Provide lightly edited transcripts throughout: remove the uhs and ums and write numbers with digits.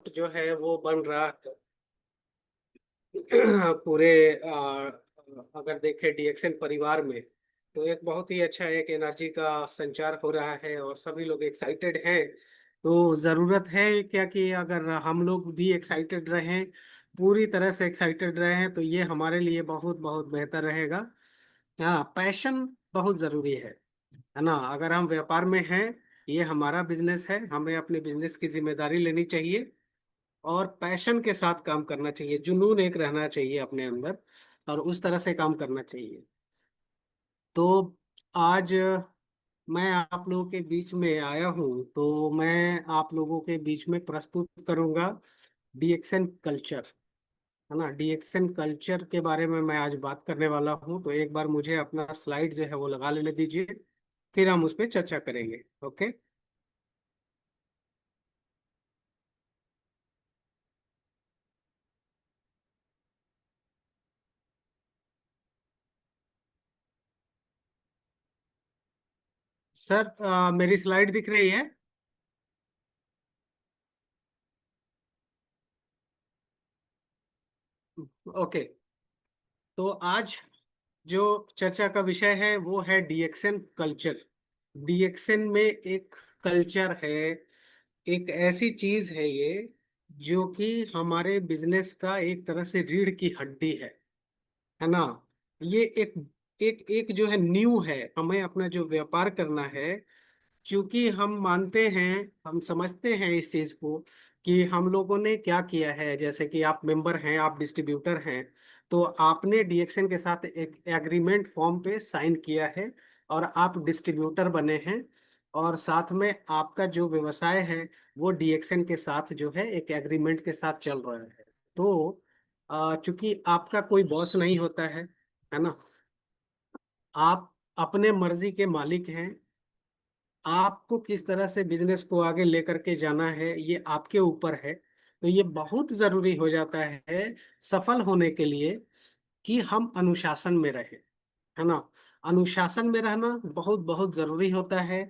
जो है वो बन रहा है पूरे अगर देखें डीएक्सएन परिवार में, तो एक बहुत ही अच्छा एक एनर्जी का संचार हो रहा है और सभी लोग एक्साइटेड हैं। तो जरूरत है क्या कि अगर हम लोग भी एक्साइटेड रहें, पूरी तरह से एक्साइटेड रहें, तो ये हमारे लिए बहुत बहुत बेहतर रहेगा। हाँ, पैशन बहुत जरूरी है ना। अगर हम व्यापार में हैं, ये हमारा बिजनेस है, हमें अपने बिजनेस की जिम्मेदारी लेनी चाहिए और पैशन के साथ काम करना चाहिए, जुनून एक रहना चाहिए अपने अंदर और उस तरह से काम करना चाहिए। तो आज मैं आप लोगों के बीच में आया हूँ, तो मैं आप लोगों के बीच में प्रस्तुत करूंगा डीएक्सएन कल्चर, है ना। डीएक्सएन कल्चर के बारे में मैं आज बात करने वाला हूँ। तो एक बार मुझे अपना स्लाइड जो है वो लगा लेने दीजिए, फिर हम उस पर चर्चा करेंगे। ओके सर, मेरी स्लाइड दिख रही है? ओके। तो आज जो चर्चा का विषय है वो है डीएक्सएन कल्चर। डीएक्सएन में एक कल्चर है, एक ऐसी चीज है ये जो कि हमारे बिजनेस का एक तरह से रीढ़ की हड्डी है ना। ये एक एक एक जो है न्यू है, हमें अपना जो व्यापार करना है, क्योंकि हम मानते हैं, हम समझते हैं इस चीज को कि हम लोगों ने क्या किया है। जैसे कि आप मेंबर हैं, आप डिस्ट्रीब्यूटर हैं, तो आपने डीएक्सएन के साथ एक एग्रीमेंट फॉर्म पे साइन किया है और आप डिस्ट्रीब्यूटर बने हैं। और साथ में आपका जो व्यवसाय है वो डीएक्सएन के साथ जो है एक एग्रीमेंट के साथ चल रहा है। तो चूंकि आपका कोई बॉस नहीं होता है ना, आप अपने मर्जी के मालिक हैं। आपको किस तरह से बिजनेस को आगे लेकर के जाना है ये आपके ऊपर है। तो ये बहुत जरूरी हो जाता है सफल होने के लिए कि हम अनुशासन में रहे, है ना। अनुशासन में रहना बहुत बहुत जरूरी होता है।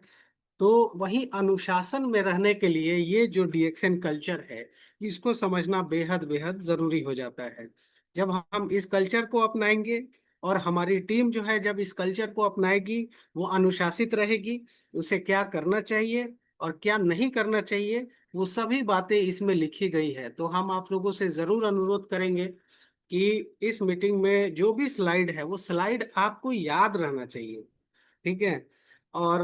तो वही अनुशासन में रहने के लिए ये जो डीएक्सएन कल्चर है, इसको समझना बेहद बेहद जरूरी हो जाता है। जब हम इस कल्चर को अपनाएंगे और हमारी टीम जो है जब इस कल्चर को अपनाएगी, वो अनुशासित रहेगी, उसे क्या करना चाहिए और क्या नहीं करना चाहिए, वो सभी बातें इसमें लिखी गई है। तो हम आप लोगों से जरूर अनुरोध करेंगे कि इस मीटिंग में जो भी स्लाइड है वो स्लाइड आपको याद रहना चाहिए। ठीक है। और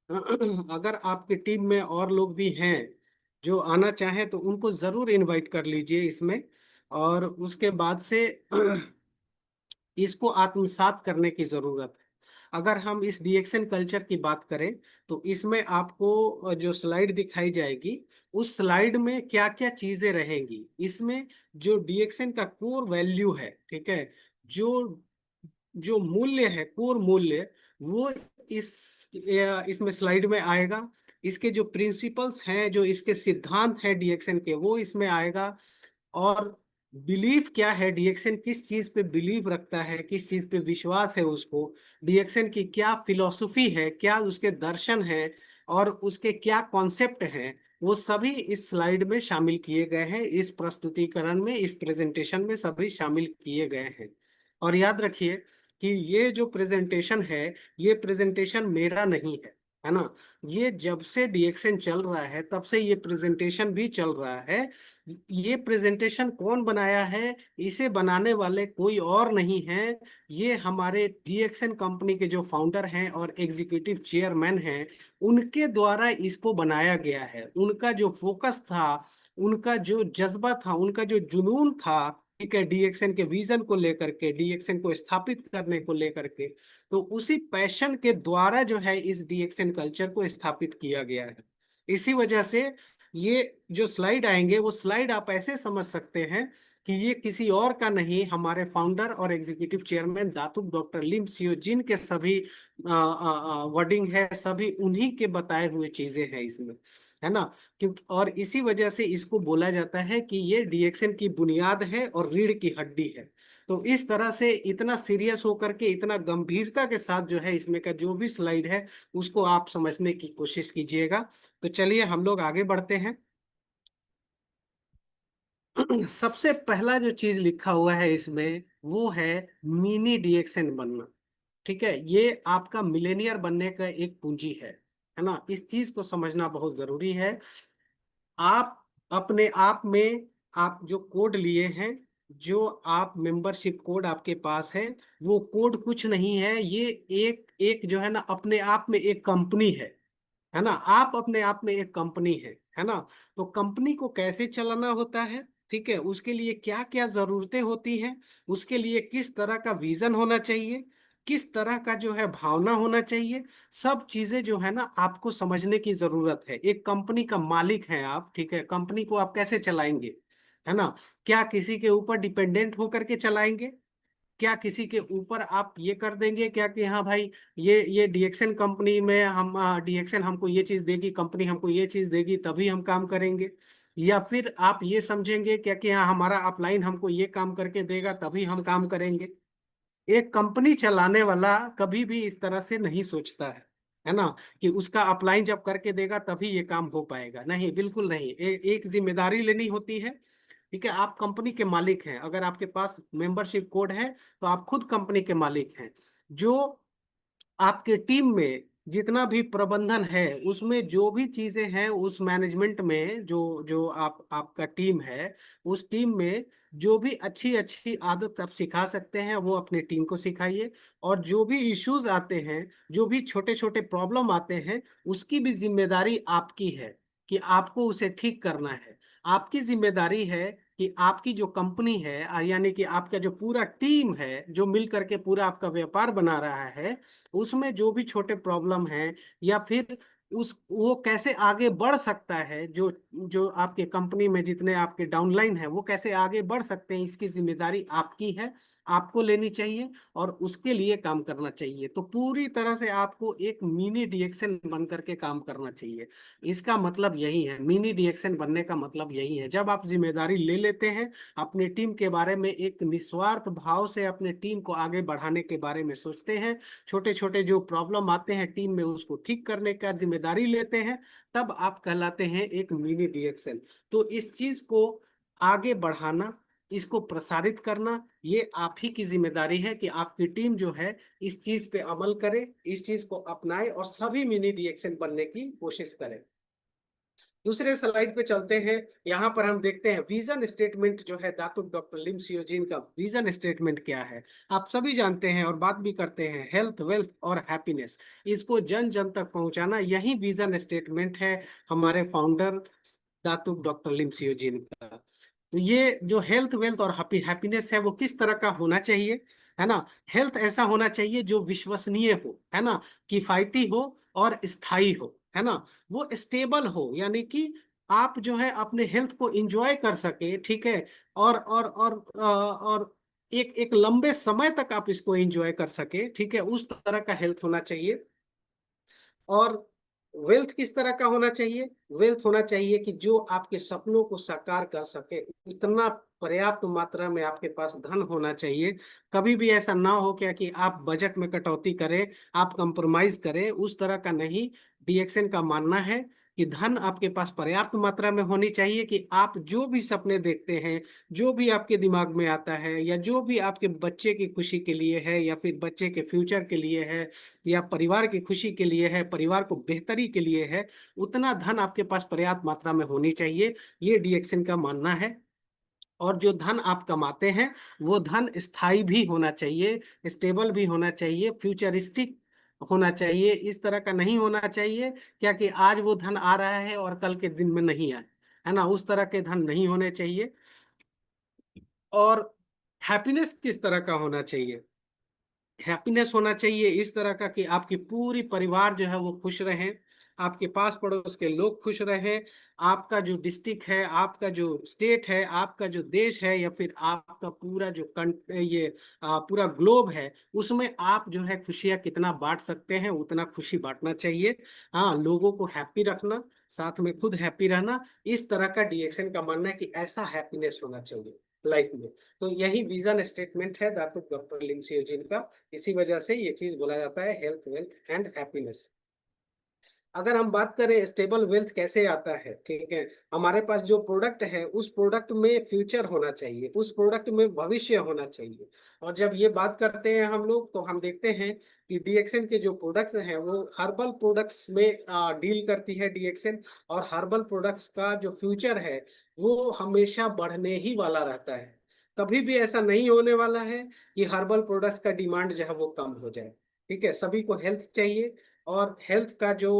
अगर आपकी टीम में और लोग भी हैं जो आना चाहें, तो उनको जरूर इनवाइट कर लीजिए इसमें। और उसके बाद से इसको आत्मसात करने की जरूरत है। अगर हम इस डीएक्सएन कल्चर की बात करें, तो इसमें आपको जो स्लाइड दिखाई जाएगी, उस स्लाइड में क्या क्या चीजें रहेंगी, इसमें जो डीएक्सएन का कोर वैल्यू है, ठीक है, जो जो मूल्य है, कोर मूल्य, वो इस इसमें स्लाइड में आएगा। इसके जो प्रिंसिपल्स हैं, जो इसके सिद्धांत हैं डीएक्सएन के, वो इसमें आएगा। और बिलीफ क्या है, डीएक्सएन किस चीज पे बिलीव रखता है, किस चीज पे विश्वास है उसको, डीएक्सएन की क्या फिलॉसफी है, क्या उसके दर्शन है और उसके क्या कॉन्सेप्ट हैं, वो सभी इस स्लाइड में शामिल किए गए हैं। इस प्रस्तुतिकरण में, इस प्रेजेंटेशन में सभी शामिल किए गए हैं। और याद रखिए कि ये जो प्रेजेंटेशन है, ये प्रेजेंटेशन मेरा नहीं है ना। ये जब से डीएक्सएन चल रहा है तब से ये प्रेजेंटेशन भी चल रहा है। ये प्रेजेंटेशन कौन बनाया है? इसे बनाने वाले कोई और नहीं है, ये हमारे डीएक्सएन कंपनी के जो फाउंडर हैं और एग्जीक्यूटिव चेयरमैन हैं, उनके द्वारा इसको बनाया गया है। उनका जो फोकस था, उनका जो जज्बा था, उनका जो जुनून था, ठीक है, डीएक्सएन के विजन को लेकर के, डीएक्सएन को स्थापित करने को लेकर के, तो उसी पैशन के द्वारा जो है इस डीएक्सएन कल्चर को स्थापित किया गया है। इसी वजह से ये जो स्लाइड आएंगे, वो स्लाइड आप ऐसे समझ सकते हैं कि ये किसी और का नहीं, हमारे फाउंडर और एग्जीक्यूटिव चेयरमैन दातुक डॉक्टर लिम सियो जिन के सभी वर्डिंग है, सभी उन्हीं के बताए हुए चीजें हैं इसमें, है ना। क्योंकि और इसी वजह से इसको बोला जाता है कि ये डीएक्सएन की बुनियाद है और रीढ़ की हड्डी है। तो इस तरह से इतना सीरियस होकर के, इतना गंभीरता के साथ जो है इसमें का जो भी स्लाइड है, उसको आप समझने की कोशिश कीजिएगा। तो चलिए हम लोग आगे बढ़ते हैं। सबसे पहला जो चीज लिखा हुआ है इसमें वो है मिनी डीएक्सएन बनना। ठीक है, ये आपका मिलेनियर बनने का एक पूंजी है ना। इस चीज को समझना बहुत जरूरी है। आप अपने आप में, आप जो कोड लिए हैं, जो आप मेंबरशिप कोड आपके पास है, वो कोड कुछ नहीं है, ये एक एक जो है ना अपने आप में एक कंपनी है ना। आप अपने आप में एक कंपनी है ना। तो कंपनी को कैसे चलाना होता है, ठीक है, उसके लिए क्या क्या जरूरतें होती हैं, उसके लिए किस तरह का विजन होना चाहिए, किस तरह का जो है भावना होना चाहिए, सब चीजें जो है ना आपको समझने की जरूरत है। एक कंपनी का मालिक है आप, ठीक है, कंपनी को आप कैसे चलाएंगे, है ना। क्या किसी के ऊपर डिपेंडेंट होकर के चलाएंगे? क्या किसी के ऊपर आप ये कर देंगे क्या कि हाँ भाई, ये डीएक्सन कंपनी में हम, डीएक्सन हमको ये चीज देगी, कंपनी हमको ये चीज देगी तभी हम काम करेंगे? या फिर आप ये समझेंगे क्या कि हाँ हमारा अपलाइन हमको ये काम करके देगा तभी हम काम करेंगे? एक कंपनी चलाने वाला कभी भी इस तरह से नहीं सोचता है ना, कि उसका अपलाइन जब करके देगा तभी ये काम हो पाएगा। नहीं, बिल्कुल नहीं। एक जिम्मेदारी लेनी होती है। ठीक है, आप कंपनी के मालिक हैं, अगर आपके पास मेंबरशिप कोड है तो आप खुद कंपनी के मालिक हैं। जो आपके टीम में जितना भी प्रबंधन है, उसमें जो भी चीजें हैं, उस मैनेजमेंट में जो जो आपका टीम है, उस टीम में जो भी अच्छी अच्छी आदत आप सिखा सकते हैं वो अपने टीम को सिखाइए। और जो भी इश्यूज आते हैं, जो भी छोटे छोटे प्रॉब्लम आते हैं, उसकी भी जिम्मेदारी आपकी है कि आपको उसे ठीक करना है। आपकी जिम्मेदारी है कि आपकी जो कंपनी है, यानी कि आपका जो पूरा टीम है जो मिल करके पूरा आपका व्यापार बना रहा है, उसमें जो भी छोटे प्रॉब्लम हैं, या फिर उस वो कैसे आगे बढ़ सकता है, जो जो आपके कंपनी में जितने आपके डाउनलाइन है वो कैसे आगे बढ़ सकते हैं, इसकी जिम्मेदारी आपकी है, आपको लेनी चाहिए और उसके लिए काम करना चाहिए। तो पूरी तरह से आपको एक मिनी डीएक्सन बन करके काम करना चाहिए। इसका मतलब यही है, मिनी डीएक्सन बनने का मतलब यही है। जब आप जिम्मेदारी ले लेते हैं, अपने टीम के बारे में एक निस्वार्थ भाव से अपने टीम को आगे बढ़ाने के बारे में सोचते हैं, छोटे छोटे जो प्रॉब्लम आते हैं टीम में उसको ठीक करने का जिम्मेदारी लेते हैं, तब आप कहलाते हैं एक मिनी डीएक्सन। तो इस चीज को आगे बढ़ाना, इसको प्रसारित करना, ये आप ही की जिम्मेदारी है कि आपकी टीम जो है इस चीज पे अमल करे, इस चीज को अपनाए और सभी मिनी डीएक्सन बनने की कोशिश करें। दूसरे स्लाइड पे चलते हैं। यहाँ पर हम देखते हैं विजन स्टेटमेंट जो है दातुक डॉक्टर लिम सियोजिन का विजन स्टेटमेंट क्या है। आप सभी जानते हैं और बात भी करते हैं, हेल्थ, वेल्थ और हैप्पीनेस, इसको जन जन तक पहुंचाना, यही विजन स्टेटमेंट है हमारे फाउंडर दातुक डॉक्टर लिम सियोजिन का। तो ये जो हेल्थ, वेल्थ और हैप्पीनेस है वो किस तरह का होना चाहिए, है ना। हेल्थ ऐसा होना चाहिए जो विश्वसनीय हो, है ना, किफायती हो और स्थायी हो, है ना। वो स्टेबल हो, यानी कि आप जो है अपने हेल्थ को एंजॉय कर सके, ठीक है, और एक एक लंबे समय तक आप इसको एंजॉय कर सके, ठीक है, उस तरह का हेल्थ होना चाहिए। और वेल्थ किस तरह का होना चाहिए? वेल्थ होना चाहिए कि जो आपके सपनों को साकार कर सके, इतना पर्याप्त मात्रा में आपके पास धन होना चाहिए। कभी भी ऐसा ना हो क्या कि आप बजट में कटौती करें, आप कंप्रोमाइज करें, उस तरह का नहीं। डीएक्सन का मानना है कि धन आपके पास पर्याप्त मात्रा में होनी चाहिए, कि आप जो भी सपने देखते हैं, जो भी आपके दिमाग में आता है, या जो भी आपके बच्चे की खुशी के लिए है, या फिर बच्चे के फ्यूचर के लिए है, या परिवार की खुशी के लिए है, परिवार को बेहतरी के लिए है, उतना धन आपके पास पर्याप्त मात्रा में होनी चाहिए। ये डीएक्सन का मानना है। और जो धन आप कमाते हैं वो धन स्थायी भी होना चाहिए, स्टेबल भी होना चाहिए, फ्यूचरिस्टिक होना चाहिए। इस तरह का नहीं होना चाहिए क्या कि आज वो धन आ रहा है और कल के दिन में नहीं आए, है ना, उस तरह के धन नहीं होने चाहिए। और हैप्पीनेस किस तरह का होना चाहिए? हैप्पीनेस होना चाहिए इस तरह का कि आपकी पूरी परिवार जो है वो खुश रहे, आपके पास पड़ोस के लोग खुश रहे, आपका जो डिस्ट्रिक्ट है, आपका जो स्टेट है, आपका जो देश है, या फिर आपका पूरा जो पूरा ग्लोब है, उसमें आप जो है खुशियाँ कितना बांट सकते हैं उतना खुशी बांटना चाहिए। हाँ, लोगों को हैप्पी रखना, साथ में खुद हैप्पी रहना, इस तरह का डीएक्सन का मानना है कि ऐसा हैप्पीनेस होना चाहिए लाइफ में। तो यही विजन स्टेटमेंट है दातुक डॉक्टर लिमसियोजिन का। इसी वजह से ये चीज बोला जाता है हेल्थ, वेल्थ एंड हैप्पीनेस। अगर हम बात करें स्टेबल वेल्थ कैसे आता है, ठीक है, हमारे पास जो प्रोडक्ट है उस प्रोडक्ट में फ्यूचर होना चाहिए, उस प्रोडक्ट में भविष्य होना चाहिए। और जब ये बात करते हैं हम लोग, तो हम देखते हैं कि डीएक्सएन के जो प्रोडक्ट्स हैं वो हर्बल प्रोडक्ट्स में डील करती है डीएक्सएन। और हर्बल प्रोडक्ट्स का जो फ्यूचर है वो हमेशा बढ़ने ही वाला रहता है। कभी भी ऐसा नहीं होने वाला है कि हर्बल प्रोडक्ट्स का डिमांड जो है वो कम हो जाए। ठीक है, सभी को हेल्थ चाहिए, और हेल्थ का जो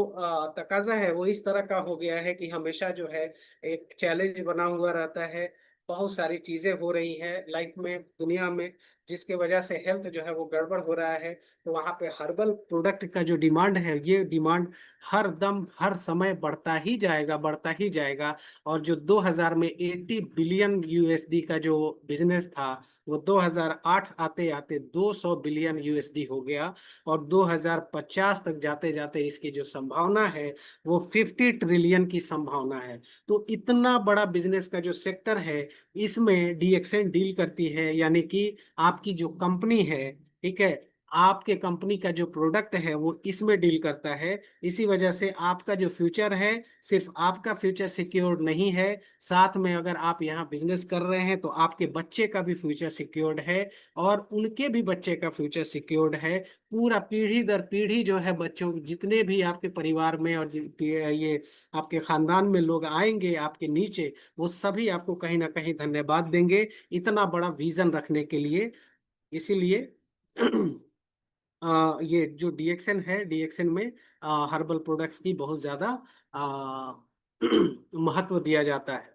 तकाजा है वो इस तरह का हो गया है कि हमेशा जो है एक चैलेंज बना हुआ रहता है। बहुत सारी चीजें हो रही है लाइफ में, दुनिया में, जिसके वजह से हेल्थ जो है वो गड़बड़ हो रहा है। तो वहाँ पे हर्बल प्रोडक्ट का जो डिमांड है, ये डिमांड हर दम हर समय बढ़ता ही जाएगा, बढ़ता ही जाएगा। और जो 2000 में 80 बिलियन यूएसडी का जो बिजनेस था, वो 2008 आते आते 200 बिलियन यूएसडी हो गया। और 2050 तक जाते जाते इसकी जो संभावना है वो 50 ट्रिलियन की संभावना है। तो इतना बड़ा बिजनेस का जो सेक्टर है, इसमें डीएक्सएन डील करती है, यानी कि आपकी जो कंपनी है, ठीक है, आपके कंपनी का जो प्रोडक्ट है वो इसमें डील करता है। इसी वजह से आपका जो फ्यूचर है, सिर्फ आपका फ्यूचर सिक्योर्ड नहीं है, साथ में अगर आप यहाँ बिजनेस कर रहे हैं तो आपके बच्चे का भी फ्यूचर सिक्योर्ड है, और उनके भी बच्चे का फ्यूचर सिक्योर्ड है। पूरा पीढ़ी दर पीढ़ी जो है, बच्चों जितने भी आपके परिवार में और ये आपके खानदान में लोग आएंगे आपके नीचे, वो सभी आपको कहीं ना कहीं धन्यवाद देंगे इतना बड़ा विजन रखने के लिए। इसीलिए ये जो डीएक्सएन है, डीएक्सएन में हर्बल प्रोडक्ट्स की बहुत ज्यादा आ, महत्व दिया जाता है।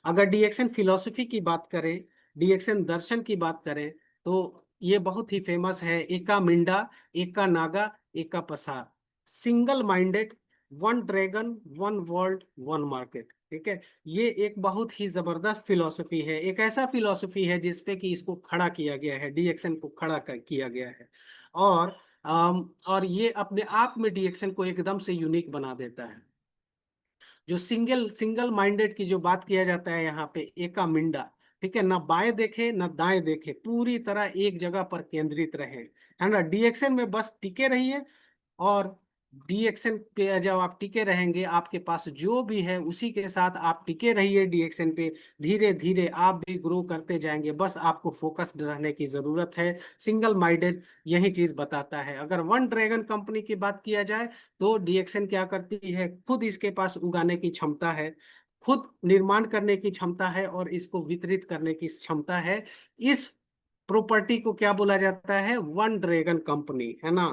अगर डीएक्सएन फिलॉसफी की बात करें, डीएक्सएन दर्शन की बात करें, तो ये बहुत ही फेमस है। एका मिंडा, एका नागा, एका पसार, single minded, one dragon, one world, one market. ठीक है, ये एक बहुत ही जबरदस्त फिलॉसफी है, एक ऐसा फिलॉसफी है जिसपे कि इसको खड़ा किया गया है, डीएक्सएन को खड़ा किया गया है। और और ये अपने आप में डीएक्सएन को एकदम से यूनिक बना देता है। जो सिंगल सिंगल माइंडेड की जो बात किया जाता है यहाँ पे, एका मिंडा, ठीक है, ना बाएं देखे ना दाएं देखे, पूरी तरह एक जगह पर केंद्रित रहे, है ना, डीएक्शन में बस टिके रहिए। और डीएक्शन पे जब आप टिके रहेंगे, आपके पास जो भी है उसी के साथ आप टिके रहिए डीएक्शन पे। धीरे धीरे आप भी ग्रो करते जाएंगे, बस आपको फोकस्ड रहने की जरूरत है। सिंगल माइंडेड यही चीज बताता है। अगर वन ड्रैगन कंपनी की बात किया जाए, तो डीएक्शन क्या करती है, खुद इसके पास उगाने की क्षमता है, खुद निर्माण करने की क्षमता है, और इसको वितरित करने की क्षमता है। इस प्रॉपर्टी को क्या बोला जाता है, वन ड्रैगन कंपनी, है ना,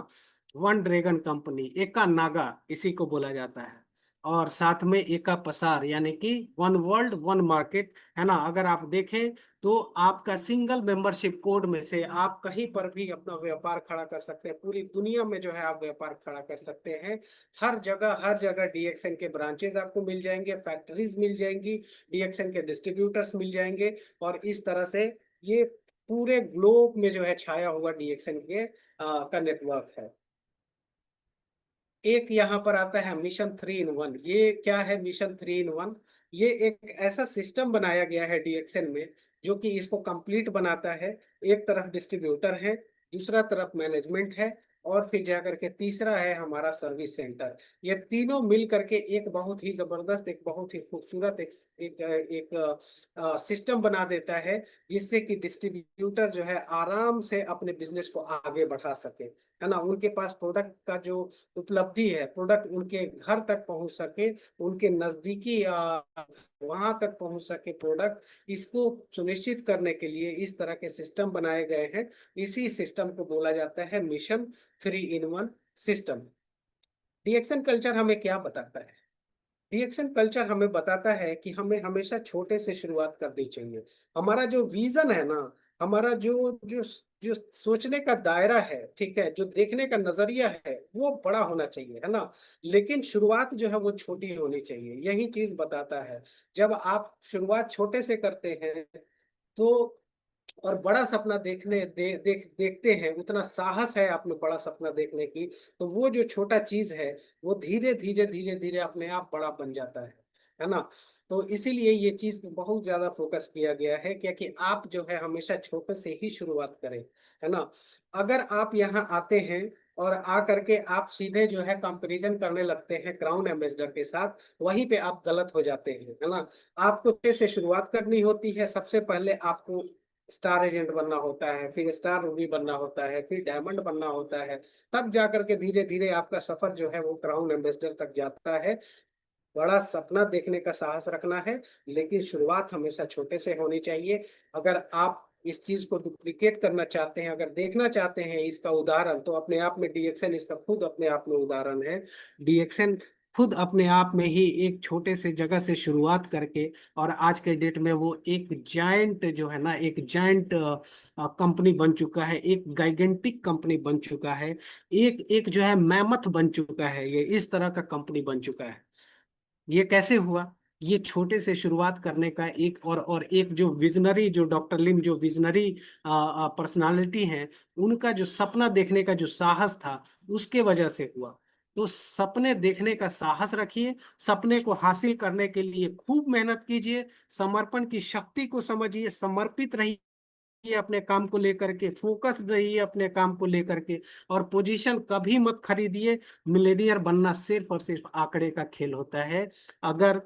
वन ड्रैगन कंपनी, एका नागा इसी को बोला जाता है। और साथ में एका पसार, यानी कि वन वर्ल्ड वन मार्केट, है ना। अगर आप देखें तो आपका सिंगल मेंबरशिप कोड में से आप कहीं पर भी अपना व्यापार खड़ा कर सकते हैं, पूरी दुनिया में जो है आप व्यापार खड़ा कर सकते हैं। हर जगह डीएक्सएन के ब्रांचेस आपको मिल जाएंगे, फैक्ट्रीज मिल जाएंगी, डीएक्सएन के डिस्ट्रीब्यूटर्स मिल जाएंगे। और इस तरह से ये पूरे ग्लोब में जो है छाया हुआ डीएक्सएन के का नेटवर्क है। एक यहाँ पर आता है मिशन 3 इन 1। ये क्या है मिशन 3 इन 1? ये एक ऐसा सिस्टम बनाया गया है डीएक्सएन में जो कि इसको कंप्लीट बनाता है। एक तरफ डिस्ट्रीब्यूटर है, दूसरा तरफ मैनेजमेंट है, और फिर जाकर के तीसरा है हमारा सर्विस सेंटर। ये तीनों मिल करके एक बहुत ही जबरदस्त, एक बहुत ही खूबसूरत एक सिस्टम बना देता है, जिससे कि डिस्ट्रीब्यूटर जो है आराम से अपने बिजनेस को आगे बढ़ा सके, है ना। उनके पास प्रोडक्ट का जो उपलब्धि है, प्रोडक्ट उनके घर तक पहुंच सके, उनके नजदीकी वहां तक पहुंच सके प्रोडक्ट, इसको सुनिश्चित करने के लिए इस तरह के सिस्टम बनाए गए हैं। इसी सिस्टम को बोला जाता है मिशन 3 इन 1 सिस्टम। डीएक्शन कल्चर हमें क्या बताता है? डीएक्शन कल्चर हमें बताता है कि हमें हमेशा छोटे से शुरुआत करनी चाहिए। हमारा जो विजन है ना, हमारा जो जो जो सोचने का दायरा है, ठीक है, जो देखने का नजरिया है, वो बड़ा होना चाहिए, है ना। लेकिन शुरुआत जो है वो छोटी होनी चाहिए, यही चीज बताता है। जब आप शुरुआत छोटे से करते हैं, तो और बड़ा सपना देखते हैं, उतना साहस है आप में बड़ा सपना देखने की, तो वो जो छोटा चीज है वो धीरे धीरे अपने आप बड़ा बन जाता है ना। तो इसीलिए ये चीज पे बहुत ज्यादा फोकस किया गया है, क्योंकि आप जो है हमेशा छोटे से ही शुरुआत करें, है ना। अगर आप यहाँ आते हैं और आ करके आप सीधे जो है कंपैरिजन करने लगते हैं क्राउन एम्बेसडर के साथ, वहीं पे आप गलत हो जाते हैं, है ना। आपको कैसे शुरुआत करनी होती है, सबसे पहले आपको स्टार एजेंट बनना होता है, फिर स्टार रूबी बनना होता है, फिर डायमंड बनना होता है। तब जा करके धीरे धीरे आपका सफर जो है वो क्राउन एम्बेसडर तक जाता है। बड़ा सपना देखने का साहस रखना है, लेकिन शुरुआत हमेशा छोटे से होनी चाहिए। अगर आप इस चीज को डुप्लीकेट करना चाहते हैं, अगर देखना चाहते हैं इसका उदाहरण, तो अपने आप में डीएक्सएन इसका खुद अपने आप में उदाहरण है। डीएक्सएन खुद अपने आप में ही एक छोटे से जगह से शुरुआत करके और आज के डेट में वो एक जायंट जो है ना, एक जायंट कंपनी बन चुका है, एक गाइगेंटिक कंपनी बन चुका है, एक एक जो है मैमथ बन चुका है, ये इस तरह का कंपनी बन चुका है। ये कैसे हुआ? ये छोटे से शुरुआत करने का एक और एक जो विजनरी, जो डॉक्टर लिम जो विजनरी पर्सनालिटी हैं, उनका जो सपना देखने का जो साहस था, उसके वजह से हुआ। तो सपने देखने का साहस रखिए, सपने को हासिल करने के लिए खूब मेहनत कीजिए, समर्पण की शक्ति को समझिए, समर्पित रहिए अपने काम को लेकर के, फोकस रहिए अपने काम को लेकर के, और पोजीशन कभी मत खरीदिए। मिलेनियर बनना सिर्फ और सिर्फ आंकड़े का खेल होता है। अगर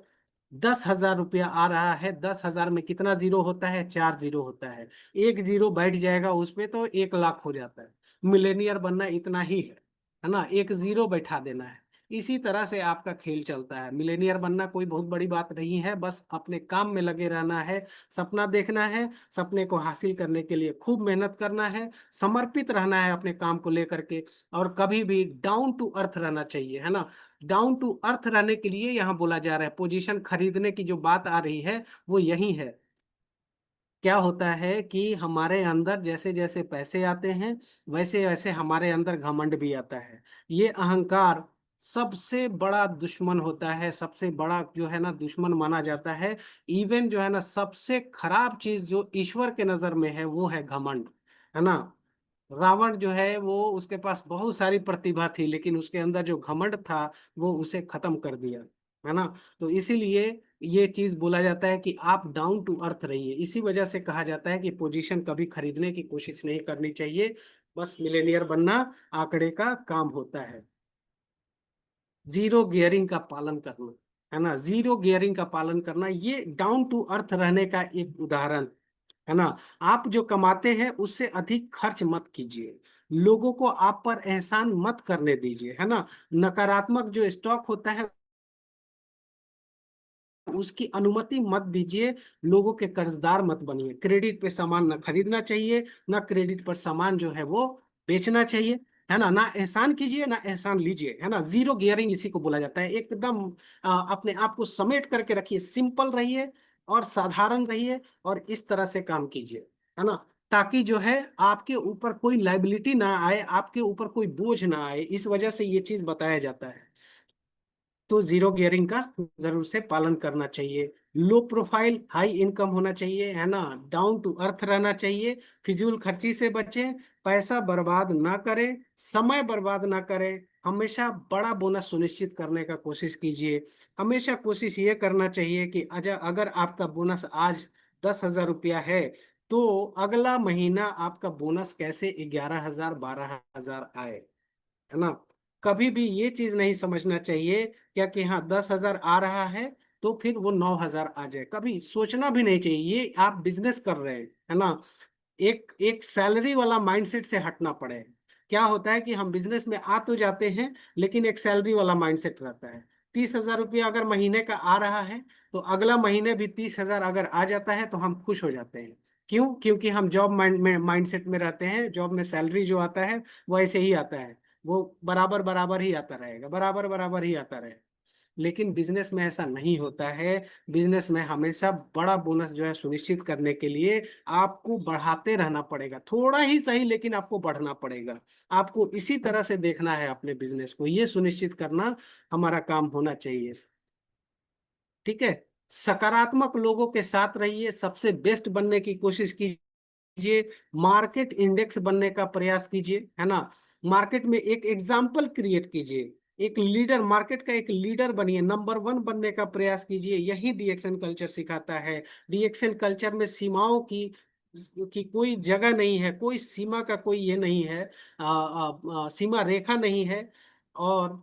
10,000 रुपया आ रहा है, 10,000 में कितना जीरो होता है? 4 जीरो होता है। एक जीरो बैठ जाएगा उसमें तो 1 लाख हो जाता है। मिलेनियर बनना इतना ही है ना, एक जीरो बैठा देना है। इसी तरह से आपका खेल चलता है। मिलेनियर बनना कोई बहुत बड़ी बात नहीं है, बस अपने काम में लगे रहना है, सपना देखना है, सपने को हासिल करने के लिए खूब मेहनत करना है, समर्पित रहना है अपने काम को लेकर के, और कभी भी डाउन टू अर्थ रहना चाहिए, है ना। डाउन टू अर्थ रहने के लिए यहाँ बोला जा रहा है, पोजीशन खरीदने की जो बात आ रही है वो यही है। क्या होता है कि हमारे अंदर जैसे जैसे पैसे आते हैं, वैसे वैसे हमारे अंदर घमंड भी आता है। ये अहंकार सबसे बड़ा दुश्मन होता है, सबसे बड़ा जो है ना दुश्मन माना जाता है। इवन जो है ना सबसे खराब चीज जो ईश्वर के नजर में है वो है घमंड, है ना। रावण जो है वो, उसके पास बहुत सारी प्रतिभा थी, लेकिन उसके अंदर जो घमंड था वो उसे खत्म कर दिया, है ना। तो इसीलिए ये चीज बोला जाता है कि आप डाउन टू अर्थ रहिए। इसी वजह से कहा जाता है कि पोजीशन कभी खरीदने की कोशिश नहीं करनी चाहिए, बस मिलेनियर बनना आंकड़े का काम होता है। जीरो गियरिंग का पालन करना, है ना, जीरो गियरिंग का पालन करना, ये डाउन टू अर्थ रहने का एक उदाहरण है ना। आप जो कमाते हैं उससे अधिक खर्च मत कीजिए, लोगों को आप पर एहसान मत करने दीजिए, है ना। नकारात्मक जो स्टॉक होता है उसकी अनुमति मत दीजिए, लोगों के कर्जदार मत बनिए। क्रेडिट पे सामान ना खरीदना चाहिए, ना क्रेडिट पर सामान जो है वो बेचना चाहिए, है ना। ना एहसान कीजिए ना एहसान लीजिए, है ना। जीरो गियरिंग इसी को बोला जाता है। एकदम अपने आप को समेट करके रखिए, सिंपल रहिए और साधारण रहिए, और इस तरह से काम कीजिए, है ना, ताकि जो है आपके ऊपर कोई लाइबिलिटी ना आए, आपके ऊपर कोई बोझ ना आए। इस वजह से ये चीज बताया जाता है। तो जीरो गियरिंग का जरूर से पालन करना चाहिए। लो प्रोफाइल हाई इनकम होना चाहिए, है ना। डाउन टू अर्थ रहना चाहिए। फिजूल खर्ची से बचें, पैसा बर्बाद ना करें, समय बर्बाद ना करें। हमेशा बड़ा बोनस सुनिश्चित करने का कोशिश कीजिए। हमेशा कोशिश ये करना चाहिए कि अगर आपका बोनस आज 10,000 रुपया है, तो अगला महीना आपका बोनस कैसे 11,000 12,000 आए, है ना। कभी भी ये चीज नहीं समझना चाहिए क्या कि हाँ 10,000 आ रहा है तो फिर वो 9,000 आ जाए, कभी सोचना भी नहीं चाहिए। ये आप बिजनेस कर रहे हैं, है ना। एक एक सैलरी वाला माइंडसेट से हटना पड़े। क्या होता है कि हम बिजनेस में आ तो जाते हैं, लेकिन एक सैलरी वाला माइंडसेट रहता है। 30,000 रुपया अगर महीने का आ रहा है, तो अगला महीने भी 30,000 अगर आ जाता है तो हम खुश हो जाते हैं। क्यों? क्योंकि हम जॉब माइंडसेट में रहते हैं। जॉब में सैलरी जो आता है वो ऐसे ही आता है, वो बराबर बराबर ही आता रहेगा, बराबर बराबर ही आता रहेगा। लेकिन बिजनेस में ऐसा नहीं होता है। बिजनेस में हमेशा बड़ा बोनस जो है सुनिश्चित करने के लिए आपको बढ़ाते रहना पड़ेगा, थोड़ा ही सही लेकिन आपको बढ़ना पड़ेगा। आपको इसी तरह से देखना है अपने बिजनेस को, ये सुनिश्चित करना हमारा काम होना चाहिए। ठीक है। सकारात्मक लोगों के साथ रहिए, सबसे बेस्ट बनने की कोशिश कीजिए, मार्केट इंडेक्स बनने का प्रयास कीजिए, है ना। मार्केट में एक एग्जाम्पल क्रिएट कीजिए, एक लीडर, मार्केट का एक लीडर बनिए, नंबर वन बनने का प्रयास कीजिए। यही डीएक्शन कल्चर सिखाता है। डीएक्शन कल्चर में सीमाओं की की कोई जगह नहीं है, कोई सीमा का कोई ये नहीं है, सीमा रेखा नहीं है। और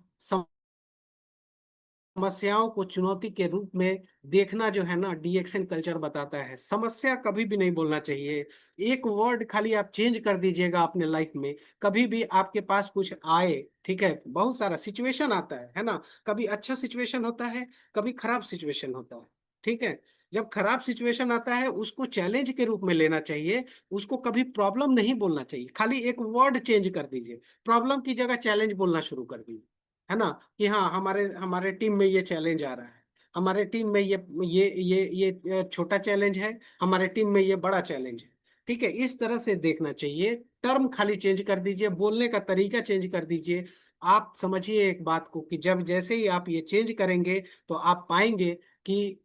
समस्याओं को चुनौती के रूप में देखना जो है ना, डीएक्सन कल्चर बताता है। समस्या कभी भी नहीं बोलना चाहिए। एक वर्ड खाली आप चेंज कर दीजिएगा अपने लाइफ में, कभी भी आपके पास कुछ आए, ठीक है, बहुत सारा सिचुएशन आता है ना। कभी अच्छा सिचुएशन होता है, कभी खराब सिचुएशन होता है, ठीक है। जब खराब सिचुएशन आता है उसको चैलेंज के रूप में लेना चाहिए, उसको कभी प्रॉब्लम नहीं बोलना चाहिए। खाली एक वर्ड चेंज कर दीजिए, प्रॉब्लम की जगह चैलेंज बोलना शुरू कर दीजिए, है ना। कि हाँ, हमारे हमारे टीम में ये चैलेंज आ रहा है, हमारे टीम में ये छोटा चैलेंज है, हमारे टीम में ये बड़ा चैलेंज है, ठीक है। इस तरह से देखना चाहिए। टर्म खाली चेंज कर दीजिए, बोलने का तरीका चेंज कर दीजिए। आप समझिए एक बात को कि जब जैसे ही आप ये चेंज करेंगे तो आप पाएंगे कि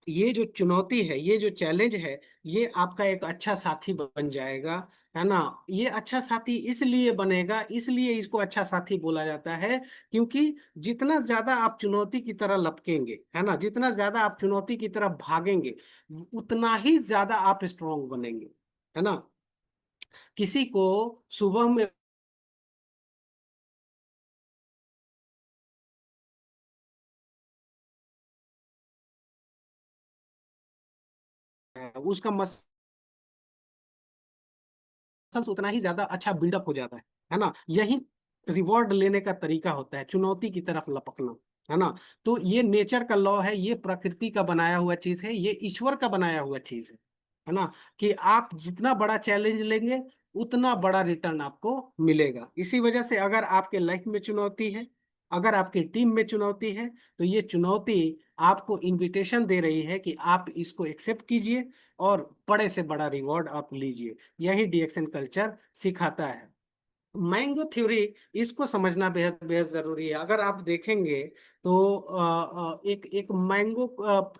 ये जो चुनौती है, ये जो चैलेंज है, ये आपका एक अच्छा साथी बन जाएगा, है ना। ये अच्छा साथी इसलिए बनेगा, इसलिए इसको अच्छा साथी बोला जाता है, क्योंकि जितना ज्यादा आप चुनौती की तरह लपकेंगे, है ना, जितना ज्यादा आप चुनौती की तरफ भागेंगे, उतना ही ज्यादा आप स्ट्रांग बनेंगे, है ना। किसी को सुबह में उसका मसल्स उतना ही ज्यादा अच्छा बिल्डअप हो जाता है ना। यही रिवॉर्ड लेने का तरीका होता है, चुनौती की तरफ लपकना, है ना। तो ये नेचर का लॉ है, ये प्रकृति का बनाया हुआ चीज है, ये ईश्वर का बनाया हुआ चीज है ना। कि आप जितना बड़ा चैलेंज लेंगे उतना बड़ा रिटर्न आपको मिलेगा। इसी वजह से अगर आपके लाइफ में चुनौती है, अगर आपकी टीम में चुनौती है, तो ये चुनौती आपको इनविटेशन दे रही है कि आप इसको एक्सेप्ट कीजिए और बड़े से बड़ा रिवॉर्ड आप लीजिए। यही डीएक्सन कल्चर सिखाता है। मैंगो थ्योरी, इसको समझना बेहद बेहद जरूरी है। अगर आप देखेंगे तो एक एक मैंगो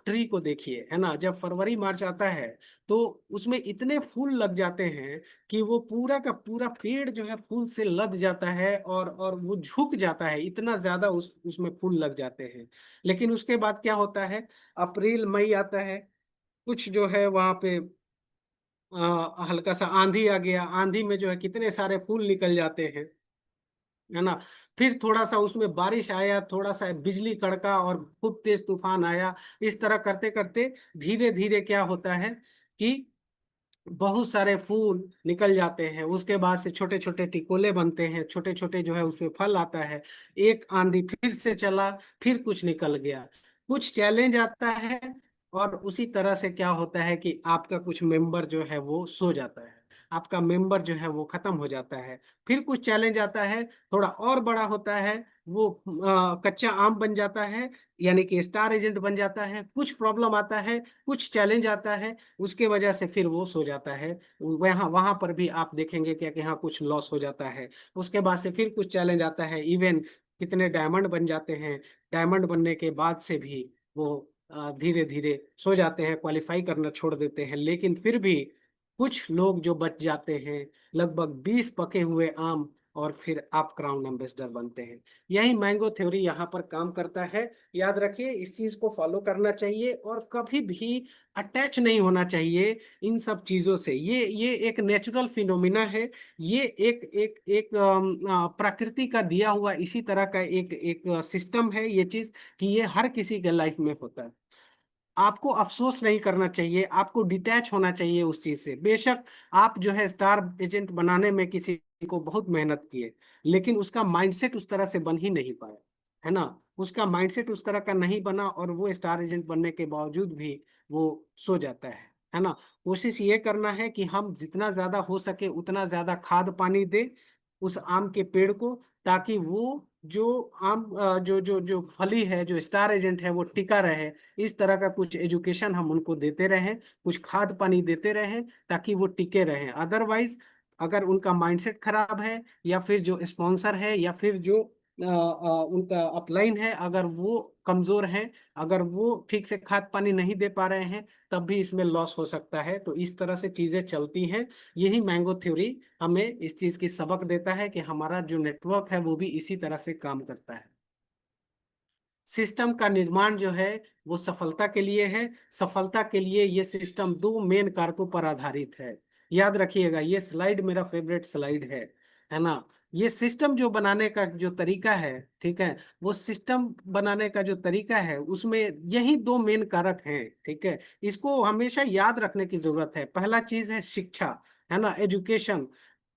ट्री को देखिए, है ना। जब फरवरी मार्च आता है तो उसमें इतने फूल लग जाते हैं कि वो पूरा का पूरा पेड़ जो है फूल से लद जाता है, और वो झुक जाता है, इतना ज्यादा उसमें फूल लग जाते हैं। लेकिन उसके बाद क्या होता है, अप्रैल मई आता है, कुछ जो है वहां पे हल्का सा आंधी आ गया, आंधी में जो है कितने सारे फूल निकल जाते हैं, है ना। फिर थोड़ा सा उसमें बारिश आया, थोड़ा सा बिजली कड़का और खूब तेज तूफान आया। इस तरह करते करते धीरे धीरे क्या होता है कि बहुत सारे फूल निकल जाते हैं। उसके बाद से छोटे छोटे टिकोले बनते हैं, छोटे छोटे जो है उसमें फल आता है। एक आंधी फिर से चला, फिर कुछ निकल गया, कुछ चैलेंज आता है, और उसी तरह से क्या होता है कि आपका कुछ मेंबर जो है वो सो जाता है, आपका मेंबर जो है वो खत्म हो जाता है। फिर कुछ चैलेंज आता है, थोड़ा और बड़ा होता है, वो कच्चा आम बन जाता है, यानी कि स्टार एजेंट बन जाता है। कुछ प्रॉब्लम आता है, कुछ चैलेंज आता है, उसके वजह से फिर वो सो जाता है। वहाँ वहां पर भी आप देखेंगे क्या कि हाँ कुछ लॉस हो जाता है। उसके बाद से फिर कुछ चैलेंज आता है, इवन कितने डायमंड बन जाते हैं। डायमंड बनने के बाद से भी वो धीरे धीरे सो जाते हैं, क्वालिफाई करना छोड़ देते हैं। लेकिन फिर भी कुछ लोग जो बच जाते हैं, लगभग 20 पके हुए आम, और फिर आप क्राउन एम्बेसडर बनते हैं। यही मैंगो थ्योरी यहाँ पर काम करता है। याद रखिए, इस चीज को फॉलो करना चाहिए और कभी भी अटैच नहीं होना चाहिए इन सब चीजों से। ये एक नेचुरल फिनोमिना है। ये एक एक एक प्रकृति का दिया हुआ इसी तरह का एक एक सिस्टम है ये चीज, कि ये हर किसी के लाइफ में होता है। आपको अफसोस नहीं करना चाहिए, आपको डिटैच होना चाहिए उस चीज से। बेशक आप जो है स्टार एजेंट बनाने में किसी को बहुत मेहनत किए, लेकिन उसका माइंडसेट उस तरह से बन ही नहीं पाया, है ना। उसका माइंडसेट उस तरह का नहीं बना, और वो स्टार एजेंट बनने के बावजूद भी वो सो जाता है ना। कोशिश ये करना है कि हम जितना ज्यादा हो सके उतना ज्यादा खाद पानी दे उस आम के पेड़ को, ताकि वो जो आम जो जो जो फली है, जो स्टार एजेंट है, वो टिका रहे। इस तरह का कुछ एजुकेशन हम उनको देते रहें, कुछ खाद पानी देते रहें, ताकि वो टिके रहें। अदरवाइज अगर उनका माइंडसेट खराब है, या फिर जो स्पॉन्सर है, या फिर जो उनका अपलाइन है, अगर वो कमजोर है, अगर वो ठीक से खाद पानी नहीं दे पा रहे हैं, तब भी इसमें लॉस हो सकता है। तो इस तरह से चीजें चलती हैं। यही मैंगो थ्योरी हमें इस चीज की सबक देता है कि हमारा जो नेटवर्क है वो भी इसी तरह से काम करता है। सिस्टम का निर्माण जो है वो सफलता के लिए है। सफलता के लिए ये सिस्टम दो मेन कारकों पर आधारित है। याद रखिएगा, ये स्लाइड मेरा फेवरेट स्लाइड है ना। ये सिस्टम जो बनाने का जो तरीका है, ठीक है, वो सिस्टम बनाने का जो तरीका है उसमें यही दो मेन कारक हैं, ठीक है। इसको हमेशा याद रखने की जरूरत है। पहला चीज है शिक्षा, है ना, एजुकेशन।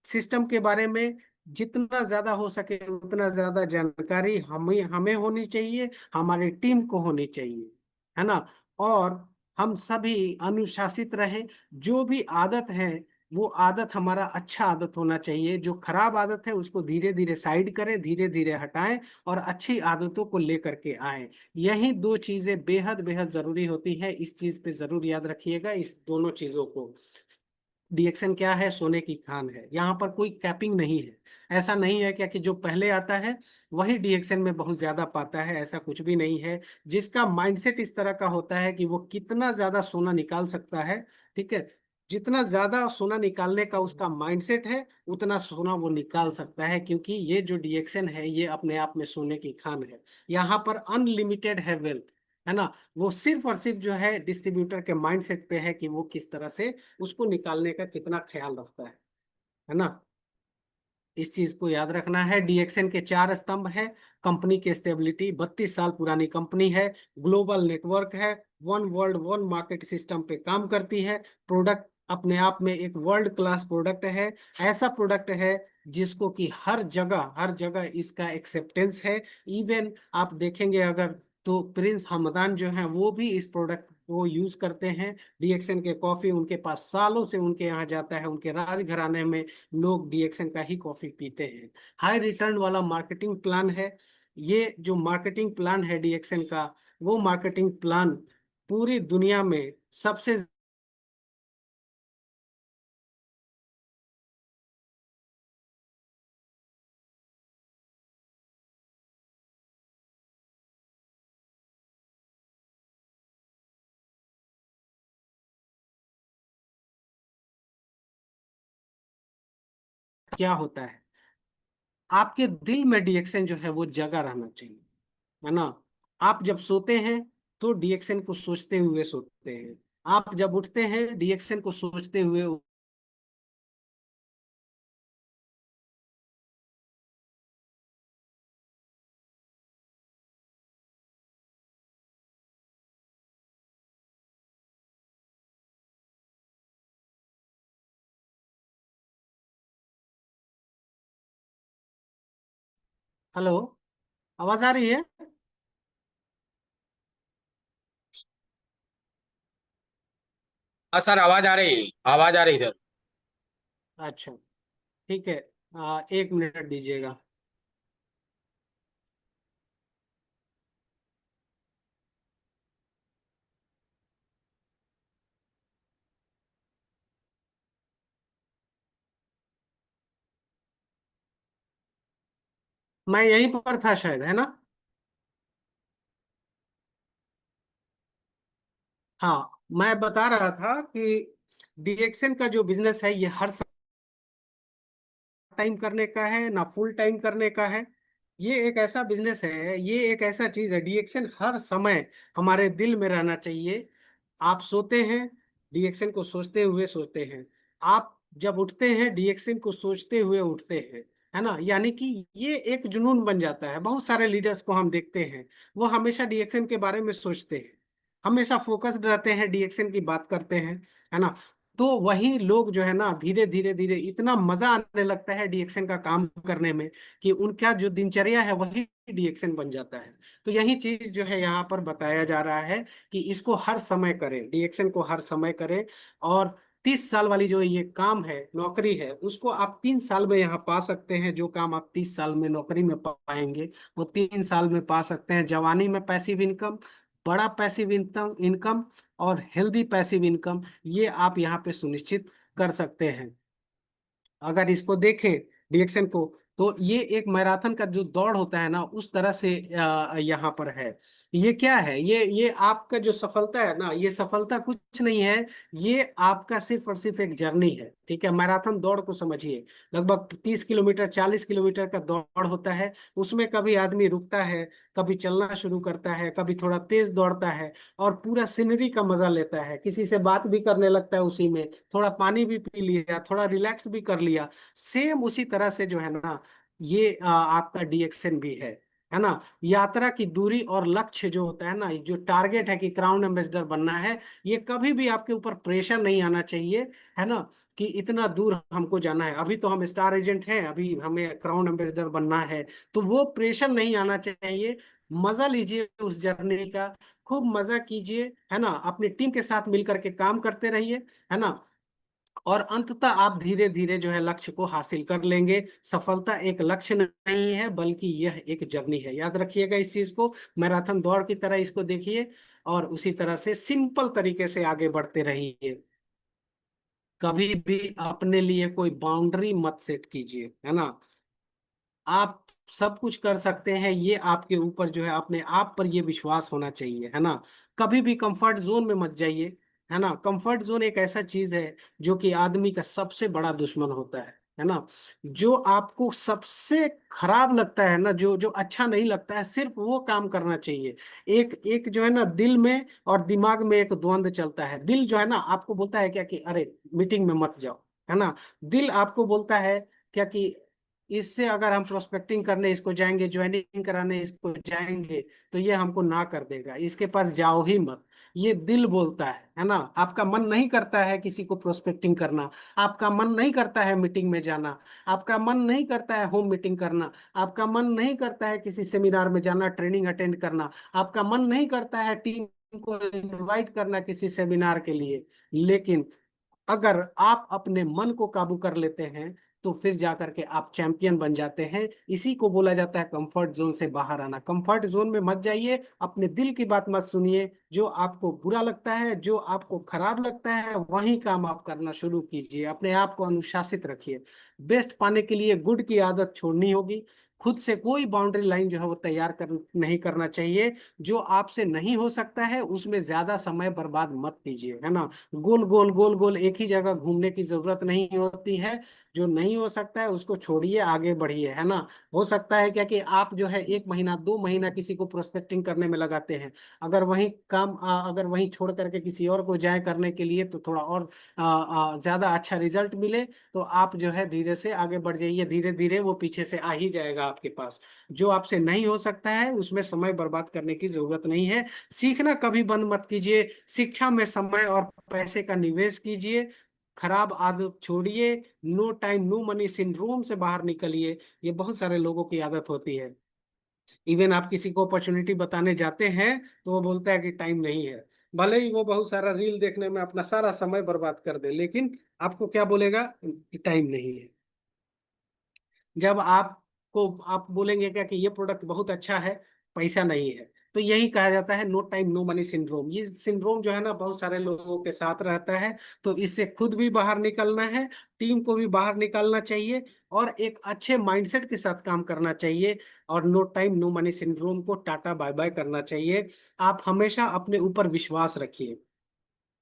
सिस्टम के बारे में जितना ज्यादा हो सके उतना ज्यादा जानकारी हमें हमें होनी चाहिए, हमारी टीम को होनी चाहिए, है ना। और हम सभी अनुशासित रहें। जो भी आदत है वो आदत हमारा अच्छा आदत होना चाहिए। जो खराब आदत है उसको धीरे धीरे साइड करें, धीरे धीरे हटाएं और अच्छी आदतों को लेकर के आए। यही दो चीजें बेहद बेहद जरूरी होती है। इस चीज पे जरूर याद रखिएगा, इस दोनों चीजों को। डीएक्सएन क्या है? सोने की खान है। यहाँ पर कोई कैपिंग नहीं है। ऐसा नहीं है क्या कि जो पहले आता है वही डीएक्सएन में बहुत ज्यादा पाता है, ऐसा कुछ भी नहीं है। जिसका माइंडसेट इस तरह का होता है कि वो कितना ज्यादा सोना निकाल सकता है, ठीक है, जितना ज्यादा सोना निकालने का उसका माइंडसेट है उतना सोना वो निकाल सकता है, क्योंकि ये जो डीएक्सएन है ये अपने आप में सोने की खान है। यहाँ पर अनलिमिटेड है वेल्थ, है ना। वो सिर्फ और सिर्फ जो है डिस्ट्रीब्यूटर के माइंडसेट पे है कि वो किस तरह से उसको निकालने का कितना ख्याल रखता है ना। इस चीज को याद रखना है। डीएक्सएन के चार स्तंभ है। कंपनी की स्टेबिलिटी, 32 साल पुरानी कंपनी है। ग्लोबल नेटवर्क है। One world one market system पे काम करती है। प्रोडक्ट अपने आप में एक वर्ल्ड क्लास प्रोडक्ट है। ऐसा प्रोडक्ट है जिसको कि हर जगह इसका एक्सेप्टेंस है। इवन आप देखेंगे अगर तो प्रिंस हमदान जो है वो भी इस प्रोडक्ट को यूज करते हैं। डीएक्सएन के कॉफी उनके पास सालों से उनके यहाँ जाता है। उनके राजघराने में लोग डीएक्सएन का ही कॉफी पीते हैं। हाई रिटर्न वाला मार्केटिंग प्लान है। ये जो मार्केटिंग प्लान है डीएक्सएन का, वो मार्केटिंग प्लान पूरी दुनिया में सबसे क्या होता है, आपके दिल में डीएक्सएन जो है वो जगा रहना चाहिए, है ना। आप जब सोते हैं तो डीएक्सएन को सोचते हुए सोते हैं। आप जब उठते हैं डीएक्सएन को सोचते हुए। हेलो, आवाज आ रही है? हाँ सर, आवाज आ रही सर। अच्छा, ठीक है। 1 मिनट दीजिएगा। मैं यहीं पर था शायद, है ना। हाँ, मैं बता रहा था कि डीएक्सएन का जो बिजनेस है ये हर टाइम करने का है ना फुल टाइम करने का है। ये एक ऐसा बिजनेस है, ये एक ऐसा चीज है, डीएक्सएन हर समय हमारे दिल में रहना चाहिए। आप सोते हैं डीएक्सएन को सोचते हुए सोते हैं। आप जब उठते हैं डीएक्सएन को सोचते हुए उठते हैं, है ना। यानी कि ये एक जुनून बन जाता है। बहुत सारे लीडर्स को हम देखते हैं, वो हमेशा डीएक्सएन के बारे में सोचते हैं, हमेशा फोकस्ड रहते हैं, डीएक्सएन की बात करते हैं, है ना। तो वही लोग जो है ना धीरे धीरे धीरे इतना मजा आने लगता है डीएक्सएन का काम करने में कि उनका जो दिनचर्या है वही डीएक्सएन बन जाता है। तो यही चीज जो है यहाँ पर बताया जा रहा है कि इसको हर समय करें, डीएक्सएन को हर समय करें। और 30 साल वाली जो ये काम है, नौकरी है, उसको आप 3 साल में यहाँ पा सकते हैं। जो काम आप 30 साल में नौकरी में पाएंगे वो 3 साल में पा सकते हैं। जवानी में पैसिव इनकम, बड़ा पैसिव इनकम इनकम और हेल्दी पैसिव इनकम, ये आप यहाँ पे सुनिश्चित कर सकते हैं। अगर इसको देखें डीएक्सएन को, तो ये एक मैराथन का जो दौड़ होता है ना उस तरह से यहाँ पर है। ये क्या है, ये आपका जो सफलता है ना, ये सफलता कुछ नहीं है, ये आपका सिर्फ और सिर्फ एक जर्नी है। ठीक है, मैराथन दौड़ को समझिए। लगभग 30 किलोमीटर 40 किलोमीटर का दौड़ होता है। उसमें कभी आदमी रुकता है, कभी चलना शुरू करता है, कभी थोड़ा तेज दौड़ता है, और पूरा सीनरी का मजा लेता है, किसी से बात भी करने लगता है उसी में, थोड़ा पानी भी पी लिया, थोड़ा रिलैक्स भी कर लिया। सेम उसी तरह से जो है ना, ये आपका डीएक्सएन भी है ना। यात्रा की दूरी और लक्ष्य जो होता है ना, जो टारगेट है कि क्राउन एम्बेसडर बनना है, ये कभी भी आपके ऊपर प्रेशर नहीं आना चाहिए, है ना, कि इतना दूर हमको जाना है, अभी तो हम स्टार एजेंट हैं, अभी हमें क्राउन एम्बेसडर बनना है। तो वो प्रेशर नहीं आना चाहिए। मजा लीजिए उस जर्नी का, खूब मजा कीजिए, है ना, अपनी टीम के साथ मिलकर के काम करते रहिए, है ना। और अंततः आप धीरे धीरे जो है लक्ष्य को हासिल कर लेंगे। सफलता एक लक्ष्य नहीं है, बल्कि यह एक जर्नी है, याद रखिएगा इस चीज को। मैराथन दौड़ की तरह इसको देखिए, और उसी तरह से सिंपल तरीके से आगे बढ़ते रहिए। कभी भी अपने लिए कोई बाउंड्री मत सेट कीजिए, है ना। आप सब कुछ कर सकते हैं, ये आपके ऊपर जो है, अपने आप पर ये विश्वास होना चाहिए, है ना। कभी भी कंफर्ट जोन में मत जाइए, है ना। कंफर्ट जोन एक ऐसा चीज है जो कि आदमी का सबसे बड़ा दुश्मन होता है ना। जो आपको सबसे खराब लगता है ना, जो जो अच्छा नहीं लगता है, सिर्फ वो काम करना चाहिए। एक एक जो है ना, दिल में और दिमाग में एक द्वंद्व चलता है। दिल जो है ना आपको बोलता है क्या कि अरे मीटिंग में मत जाओ, है ना। दिल आपको बोलता है क्या कि इससे अगर हम प्रोस्पेक्टिंग करने इसको जाएंगे, ज्वाइनिंग कराने इसको जाएंगे, तो ये हमको ना कर देगा, इसके पास जाओ ही मत। ये दिल बोलता है ना। आपका मन नहीं करता है किसी को प्रोस्पेक्टिंग करना, आपका मन नहीं करता है मीटिंग में जाना, आपका मन नहीं करता है होम मीटिंग करना, आपका मन नहीं करता है किसी सेमिनार में जाना, ट्रेनिंग अटेंड करना, आपका मन नहीं करता है टीम को इनवाइट करना किसी सेमिनार के लिए। लेकिन अगर आप अपने मन को काबू कर लेते हैं, तो फिर जाकर के आप चैंपियन बन जाते हैं। इसी को बोला जाता है कंफर्ट जोन से बाहर आना। कंफर्ट जोन में मत जाइए, अपने दिल की बात मत सुनिए। जो आपको बुरा लगता है, जो आपको खराब लगता है, वही काम आप करना शुरू कीजिए। अपने आप को अनुशासित रखिए। बेस्ट पाने के लिए गुड की आदत छोड़नी होगी। खुद से कोई बाउंड्री लाइन जो है वो तैयार कर नहीं करना चाहिए। जो आपसे नहीं हो सकता है उसमें ज्यादा समय बर्बाद मत कीजिए, है ना। गोल गोल गोल गोल एक ही जगह घूमने की जरूरत नहीं होती है। जो नहीं हो सकता है उसको छोड़िए, आगे बढ़िए, है ना। हो सकता है क्या कि आप जो है 1 महीना 2 महीना किसी को प्रोस्पेक्टिंग करने में लगाते हैं, अगर वही काम अगर वही छोड़ करके किसी और को जाए करने के लिए, तो थोड़ा और ज्यादा अच्छा रिजल्ट मिले, तो आप जो है धीरे से आगे बढ़ जाइए। धीरे धीरे वो पीछे से आ ही जाएगा आपके पास। जो आपसे नहीं हो सकता है उसमें समय बर्बाद करने की जरूरत नहीं है। सीखना कभी बंद मत कीजिए। शिक्षा में समय और पैसे का निवेश कीजिए। खराब आदत छोड़िए। No time no money syndrome से बाहर निकलिए। ये बहुत सारे लोगों की आदत होती है। इवन आप किसी को अपॉर्चुनिटी बताने जाते हैं, तो वो बोलता है कि टाइम नहीं है। भले ही वो बहुत सारा रील देखने में अपना सारा समय बर्बाद कर दे, लेकिन आपको क्या बोलेगा कि टाइम नहीं है। जब आप बोलेंगे क्या कि ये प्रोडक्ट बहुत अच्छा है, पैसा नहीं है, तो यही कहा जाता है no time no money syndrome. ये सिंड्रोम जो है ना बहुत सारे लोगों के साथ रहता है। तो इससे खुद भी बाहर निकलना है, टीम को भी बाहर निकालना चाहिए, और एक अच्छे माइंडसेट के साथ काम करना चाहिए। और no time no money syndrome को टाटा बाय बाय करना चाहिए। आप हमेशा अपने ऊपर विश्वास रखिए।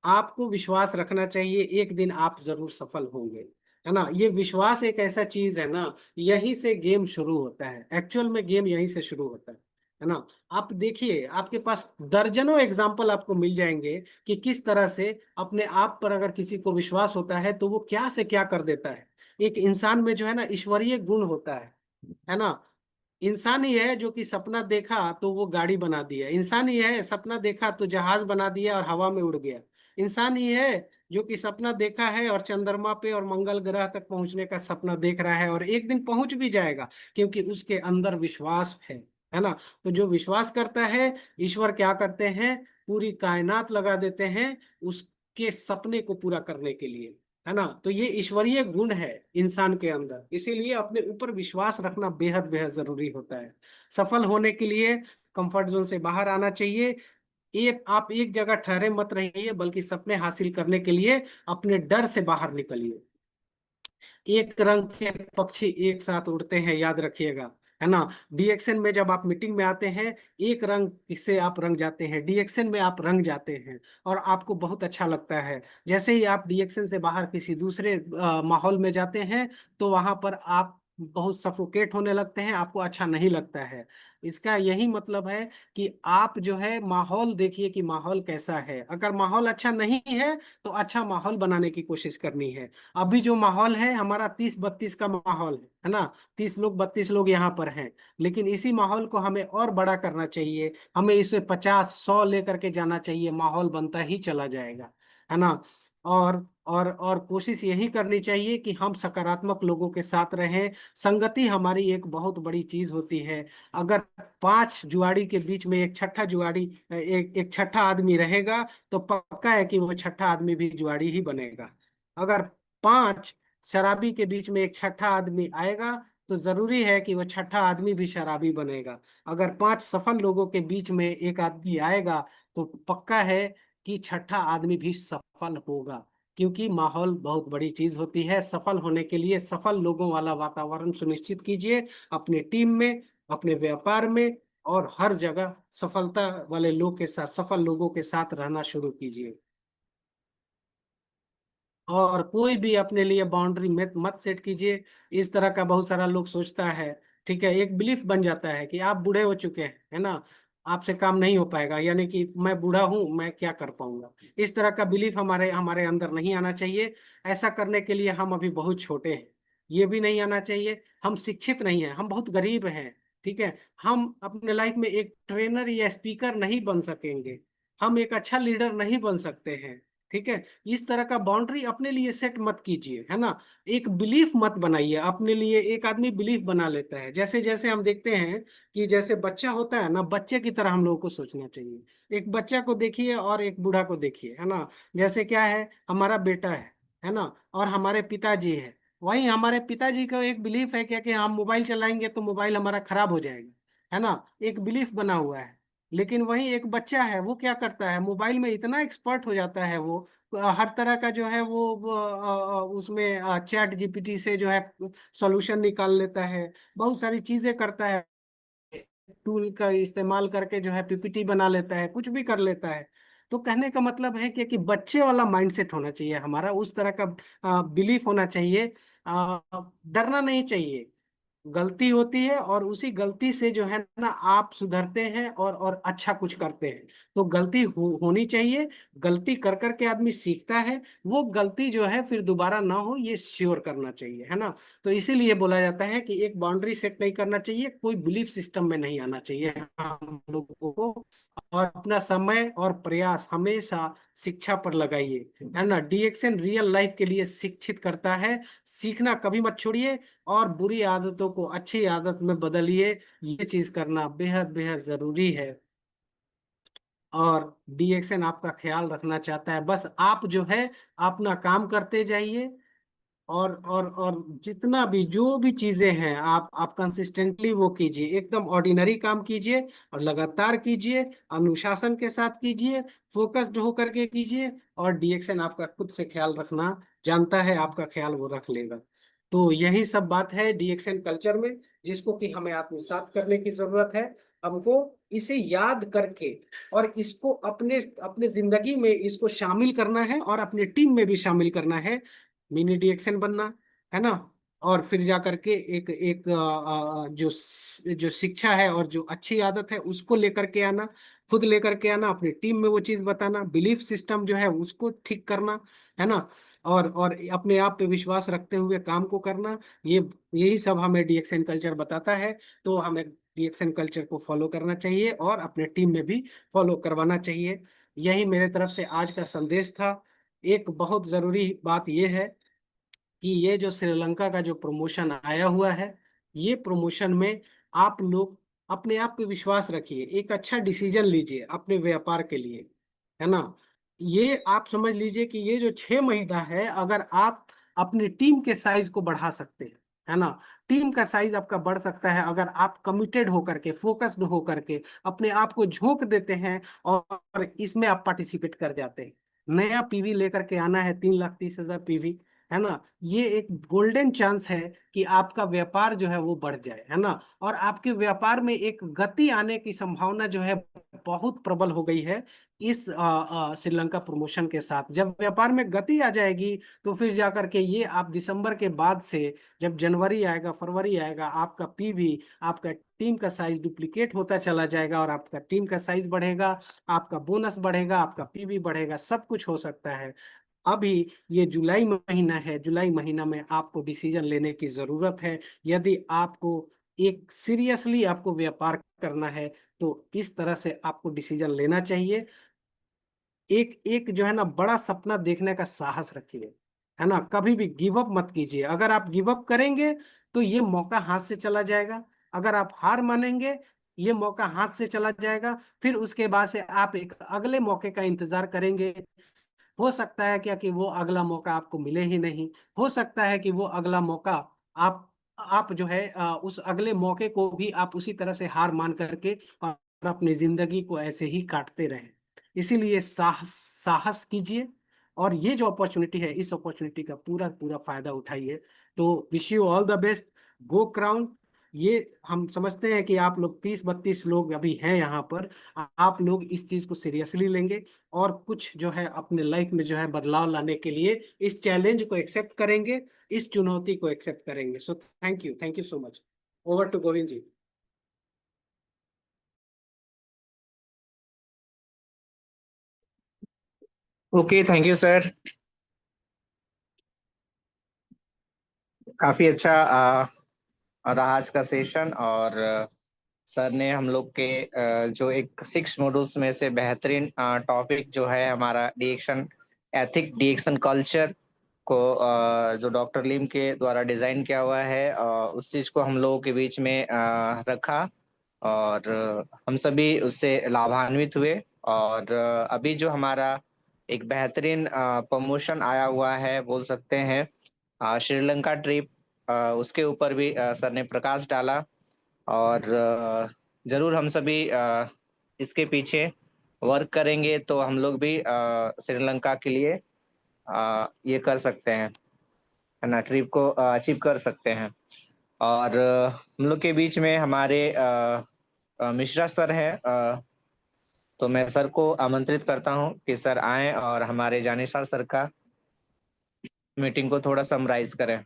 आपको विश्वास रखना चाहिए, एक दिन आप जरूर सफल होंगे, है ना। ये विश्वास एक ऐसा चीज है ना, यहीं से गेम शुरू होता है। एक्चुअल में गेम यहीं से शुरू होता है ना। आप देखिए, आपके पास दर्जनों एग्जाम्पल आपको मिल जाएंगे कि किस तरह से अपने आप पर अगर किसी को विश्वास होता है तो वो क्या से क्या कर देता है। एक इंसान में जो है ना ईश्वरीय गुण होता है ना। इंसान ही है जो कि सपना देखा तो वो गाड़ी बना दिया, इंसान ही है सपना देखा तो जहाज बना दिया और हवा में उड़ गया, इंसान ही है जो कि सपना देखा है और चंद्रमा पे और मंगल ग्रह तक पहुंचने का सपना देख रहा है, और एक दिन पहुंच भी जाएगा, क्योंकि उसके अंदर विश्वास है ना। तो जो विश्वास करता है, ईश्वर क्या करते हैं, पूरी कायनात लगा देते हैं उसके सपने को पूरा करने के लिए, है ना। तो ये ईश्वरीय गुण है इंसान के अंदर, इसीलिए अपने ऊपर विश्वास रखना बेहद बेहद जरूरी होता है। सफल होने के लिए कंफर्ट जोन से बाहर आना चाहिए। आप एक जगह ठहरे मत रहिए, बल्कि सपने हासिल करने के लिए अपने डर से बाहर निकलिए। एक रंग के पक्षी एक साथ उड़ते हैं, याद रखिएगा। है ना। डीएक्शन में जब आप मीटिंग में आते हैं, एक रंग से आप रंग जाते हैं, डीएक्शन में आप रंग जाते हैं और आपको बहुत अच्छा लगता है। जैसे ही आप डीएक्शन से बाहर किसी दूसरे माहौल में जाते हैं, तो वहां पर आप बहुत सफोकेट होने लगते हैं, आपको अच्छा नहीं लगता है। इसका यही मतलब है कि आप जो है माहौल देखिए कि माहौल कैसा है। अगर माहौल अच्छा नहीं है तो अच्छा माहौल बनाने की कोशिश करनी है। अभी जो माहौल है हमारा 30-32 का माहौल है ना, 30 लोग 32 लोग यहाँ पर हैं। लेकिन इसी माहौल को हमें और बड़ा करना चाहिए, हमें इसे 50-100 लेकर के जाना चाहिए, माहौल बनता ही चला जाएगा, है ना। और कोशिश यही करनी चाहिए कि हम सकारात्मक लोगों के साथ रहें। संगति हमारी एक बहुत बड़ी चीज होती है। अगर 5 जुआड़ी के बीच में एक छठा जुआड़ी, एक एक छठा आदमी रहेगा, तो पक्का है कि वो छठा आदमी भी जुआड़ी ही बनेगा। अगर 5 शराबी के बीच में एक छठा आदमी आएगा, तो जरूरी है कि वो छठा आदमी भी शराबी बनेगा। अगर 5 सफल लोगों के बीच में एक आदमी आएगा, तो पक्का है कि छठा आदमी भी सफल होगा। क्योंकि माहौल बहुत बड़ी चीज होती है। सफल होने के लिए सफल लोगों वाला वातावरण सुनिश्चित कीजिए अपने टीम में, अपने व्यापार में, और हर जगह सफलता वाले लोग के साथ, सफल लोगों के साथ रहना शुरू कीजिए। और कोई भी अपने लिए बाउंड्री मत मत सेट कीजिए। इस तरह का बहुत सारा लोग सोचता है, ठीक है, एक बिलीफ बन जाता है कि आप बूढ़े हो चुके हैं, है ना, आपसे काम नहीं हो पाएगा, यानी कि मैं बूढ़ा हूं, मैं क्या कर पाऊंगा। इस तरह का बिलीफ हमारे हमारे अंदर नहीं आना चाहिए। ऐसा करने के लिए हम अभी बहुत छोटे हैं, ये भी नहीं आना चाहिए। हम शिक्षित नहीं हैं, हम बहुत गरीब हैं, ठीक है। हम अपने लाइफ में एक ट्रेनर या स्पीकर नहीं बन सकेंगे, हम एक अच्छा लीडर नहीं बन सकते हैं, ठीक है। इस तरह का बाउंड्री अपने लिए सेट मत कीजिए, है ना। एक बिलीफ मत बनाइए अपने लिए। एक आदमी बिलीफ बना लेता है, जैसे जैसे हम देखते हैं कि जैसे बच्चा होता है ना, बच्चे की तरह हम लोगों को सोचना चाहिए। एक बच्चा को देखिए और एक बूढ़ा को देखिए, है ना। जैसे क्या है, हमारा बेटा है ना, और हमारे पिताजी है। वही हमारे पिताजी का एक बिलीफ है क्या कि हम मोबाइल चलाएंगे तो मोबाइल हमारा खराब हो जाएगा, है ना, एक बिलीफ बना हुआ है। लेकिन वही एक बच्चा है, वो क्या करता है, मोबाइल में इतना एक्सपर्ट हो जाता है वो, हर तरह का जो है वो उसमें चैट जीपीटी से जो है सॉल्यूशन निकाल लेता है, बहुत सारी चीजें करता है, टूल का इस्तेमाल करके जो है पीपीटी बना लेता है, कुछ भी कर लेता है। तो कहने का मतलब है कि बच्चे वाला माइंडसेट होना चाहिए हमारा, उस तरह का बिलीफ होना चाहिए। डरना नहीं चाहिए। गलती होती है और उसी गलती से जो है ना आप सुधरते हैं और अच्छा कुछ करते हैं। तो गलती होनी चाहिए। गलती कर करके आदमी सीखता है। वो गलती जो है फिर दोबारा ना हो, ये श्योर करना चाहिए, है ना। तो इसीलिए बोला जाता है कि एक बाउंड्री सेट नहीं करना चाहिए, कोई बिलीफ सिस्टम में नहीं आना चाहिए हम लोगों को। और अपना समय और प्रयास हमेशा शिक्षा पर लगाइए, है ना। डीएक्शन रियल लाइफ के लिए शिक्षित करता है। सीखना कभी मत छोड़िए, और बुरी आदतों को अच्छी आदत में बदलिए। ये चीज करना बेहद बेहद जरूरी है। और डीएक्शन आपका ख्याल रखना चाहता है, बस आप जो है अपना काम करते जाइए। और जितना भी जो भी चीजें हैं, आप कंसिस्टेंटली वो कीजिए, एकदम ऑर्डिनरी काम कीजिए और लगातार कीजिए, अनुशासन के साथ कीजिए, फोकस्ड होकर के कीजिए। और डीएक्शन आपका खुद से ख्याल रखना जानता है, आपका ख्याल वो रख लेगा। तो यही सब बात है डीएक्शन कल्चर में, जिसको कि हमें आत्मसात करने की जरूरत है। हमको इसे याद करके और इसको अपने अपने जिंदगी में इसको शामिल करना है, और अपने टीम में भी शामिल करना है। मिनी डीएक्शन बनना, है ना। और फिर जा करके एक एक जो शिक्षा है और जो अच्छी आदत है उसको लेकर के आना, खुद लेकर के आना, अपनी टीम में वो चीज बताना, बिलीफ सिस्टम जो है उसको ठीक करना, है ना। और अपने आप पे विश्वास रखते हुए काम को करना। ये यही सब हमें डीएक्शन कल्चर बताता है। तो हमें डीएक्शन कल्चर को फॉलो करना चाहिए और अपने टीम में भी फॉलो करवाना चाहिए। यही मेरे तरफ से आज का संदेश था। एक बहुत जरूरी बात यह है कि ये जो श्रीलंका का जो प्रमोशन आया हुआ है, ये प्रमोशन में आप लोग अपने आप पे विश्वास रखिए, एक अच्छा डिसीजन लीजिए अपने व्यापार के लिए, है ना। ये आप समझ लीजिए कि ये जो 6 महीना है, अगर आप अपनी टीम के साइज को बढ़ा सकते हैं, है ना, टीम का साइज आपका बढ़ सकता है अगर आप कमिटेड होकर के, फोकस्ड होकर के अपने आप को झोंक देते हैं और इसमें आप पार्टिसिपेट कर जाते हैं। नया पीवी लेकर के आना है, 3,30,000 पीवी, है ना, ये एक गोल्डन चांस है कि आपका व्यापार जो है वो बढ़ जाए, है ना। और आपके व्यापार में एक गति आने की संभावना जो है बहुत प्रबल हो गई है इस श्रीलंका प्रमोशन के साथ। जब व्यापार में गति आ जाएगी तो फिर जाकर के ये आप दिसंबर के बाद से, जब जनवरी आएगा, फरवरी आएगा, आपका पीवी, आपका टीम का साइज डुप्लीकेट होता चला जाएगा और आपका टीम का साइज बढ़ेगा, आपका बोनस बढ़ेगा, आपका पीवी बढ़ेगा, सब कुछ हो सकता है। अभी ये जुलाई महीना है, जुलाई महीना में आपको डिसीजन लेने की जरूरत है। यदि आपको एक सीरियसली आपको व्यापार करना है तो इस तरह से आपको डिसीजन लेना चाहिए। एक एक जो है ना, बड़ा सपना देखने का साहस रखिए, है ना। कभी भी गिव अप मत कीजिए। अगर आप गिव अप करेंगे तो ये मौका हाथ से चला जाएगा। अगर आप हार मानेंगे, ये मौका हाथ से चला जाएगा। फिर उसके बाद से आप एक अगले मौके का इंतजार करेंगे। हो सकता है क्या कि वो अगला मौका आपको मिले ही नहीं। हो सकता है कि वो अगला मौका आप जो है उस अगले मौके को भी आप उसी तरह से हार मान करके और अपनी जिंदगी को ऐसे ही काटते रहें। इसीलिए साहस साहस कीजिए और ये जो अपॉर्चुनिटी है, इस अपॉर्चुनिटी का पूरा पूरा फायदा उठाइए। तो wish you all the best. Go crown. ये हम समझते हैं कि आप लोग 30-32 लोग अभी हैं यहाँ पर। आप लोग इस चीज को सीरियसली लेंगे और कुछ जो है अपने लाइफ में जो है बदलाव लाने के लिए इस चैलेंज को एक्सेप्ट करेंगे, इस चुनौती को एक्सेप्ट करेंगे। So thank you so much. Over to Govind ji. Okay, thank you sir. काफी अच्छा रहा आज का सेशन। और सर ने हम लोग के जो एक 6 मॉड्यूल्स में से बेहतरीन टॉपिक जो है हमारा डीएक्शन एथिक, डीएक्शन कल्चर को जो डॉक्टर लीम के द्वारा डिजाइन किया हुआ है, उस चीज को हम लोगों के बीच में रखा। और हम सभी उससे लाभान्वित हुए। और अभी जो हमारा एक बेहतरीन प्रमोशन आया हुआ है बोल सकते हैं, श्रीलंका ट्रिप, उसके ऊपर भी सर ने प्रकाश डाला। और जरूर हम सभी इसके पीछे वर्क करेंगे तो हम लोग भी श्रीलंका के लिए ये कर सकते हैं, है ना, ट्रिप को अचीव कर सकते हैं। और हम लोग के बीच में हमारे मिश्रा सर हैं। तो मैं सर को आमंत्रित करता हूँ कि सर आएं और हमारे जानिसार सर का मीटिंग को थोड़ा समराइज करें।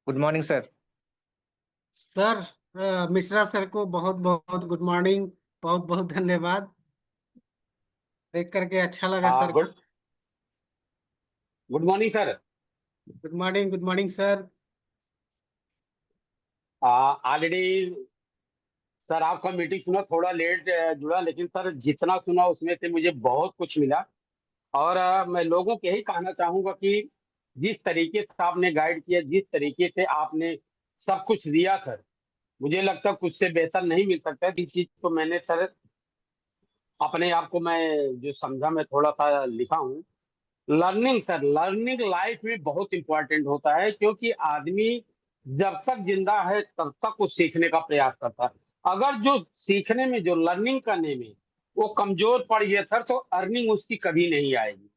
Good morning sir. Sir, Mishra sir को बहुत बहुत गुड मॉर्निंग। बहुत बहुत धन्यवाद। देख करके अच्छा लगा सर को। Good good morning sir. Good morning sir. Already sir आपका मीटिंग सुना, थोड़ा लेट जुड़ा, लेकिन सर जितना सुना उसमें से मुझे बहुत कुछ मिला। और मैं लोगों को यही कहना चाहूंगा कि जिस तरीके से आपने गाइड किया, जिस तरीके से आपने सब कुछ दिया सर, मुझे लगता है कुछ से बेहतर नहीं मिल सकता है। इस चीज को मैंने सर अपने आप को मैं जो समझा मैं थोड़ा सा लिखा हूँ। लर्निंग सर, लर्निंग लाइफ में बहुत इंपॉर्टेंट होता है, क्योंकि आदमी जब तक जिंदा है तब तक वो सीखने का प्रयास करता है। अगर जो सीखने में, जो लर्निंग करने में वो कमजोर पड़ गया सर, तो अर्निंग उसकी कभी नहीं आएगी।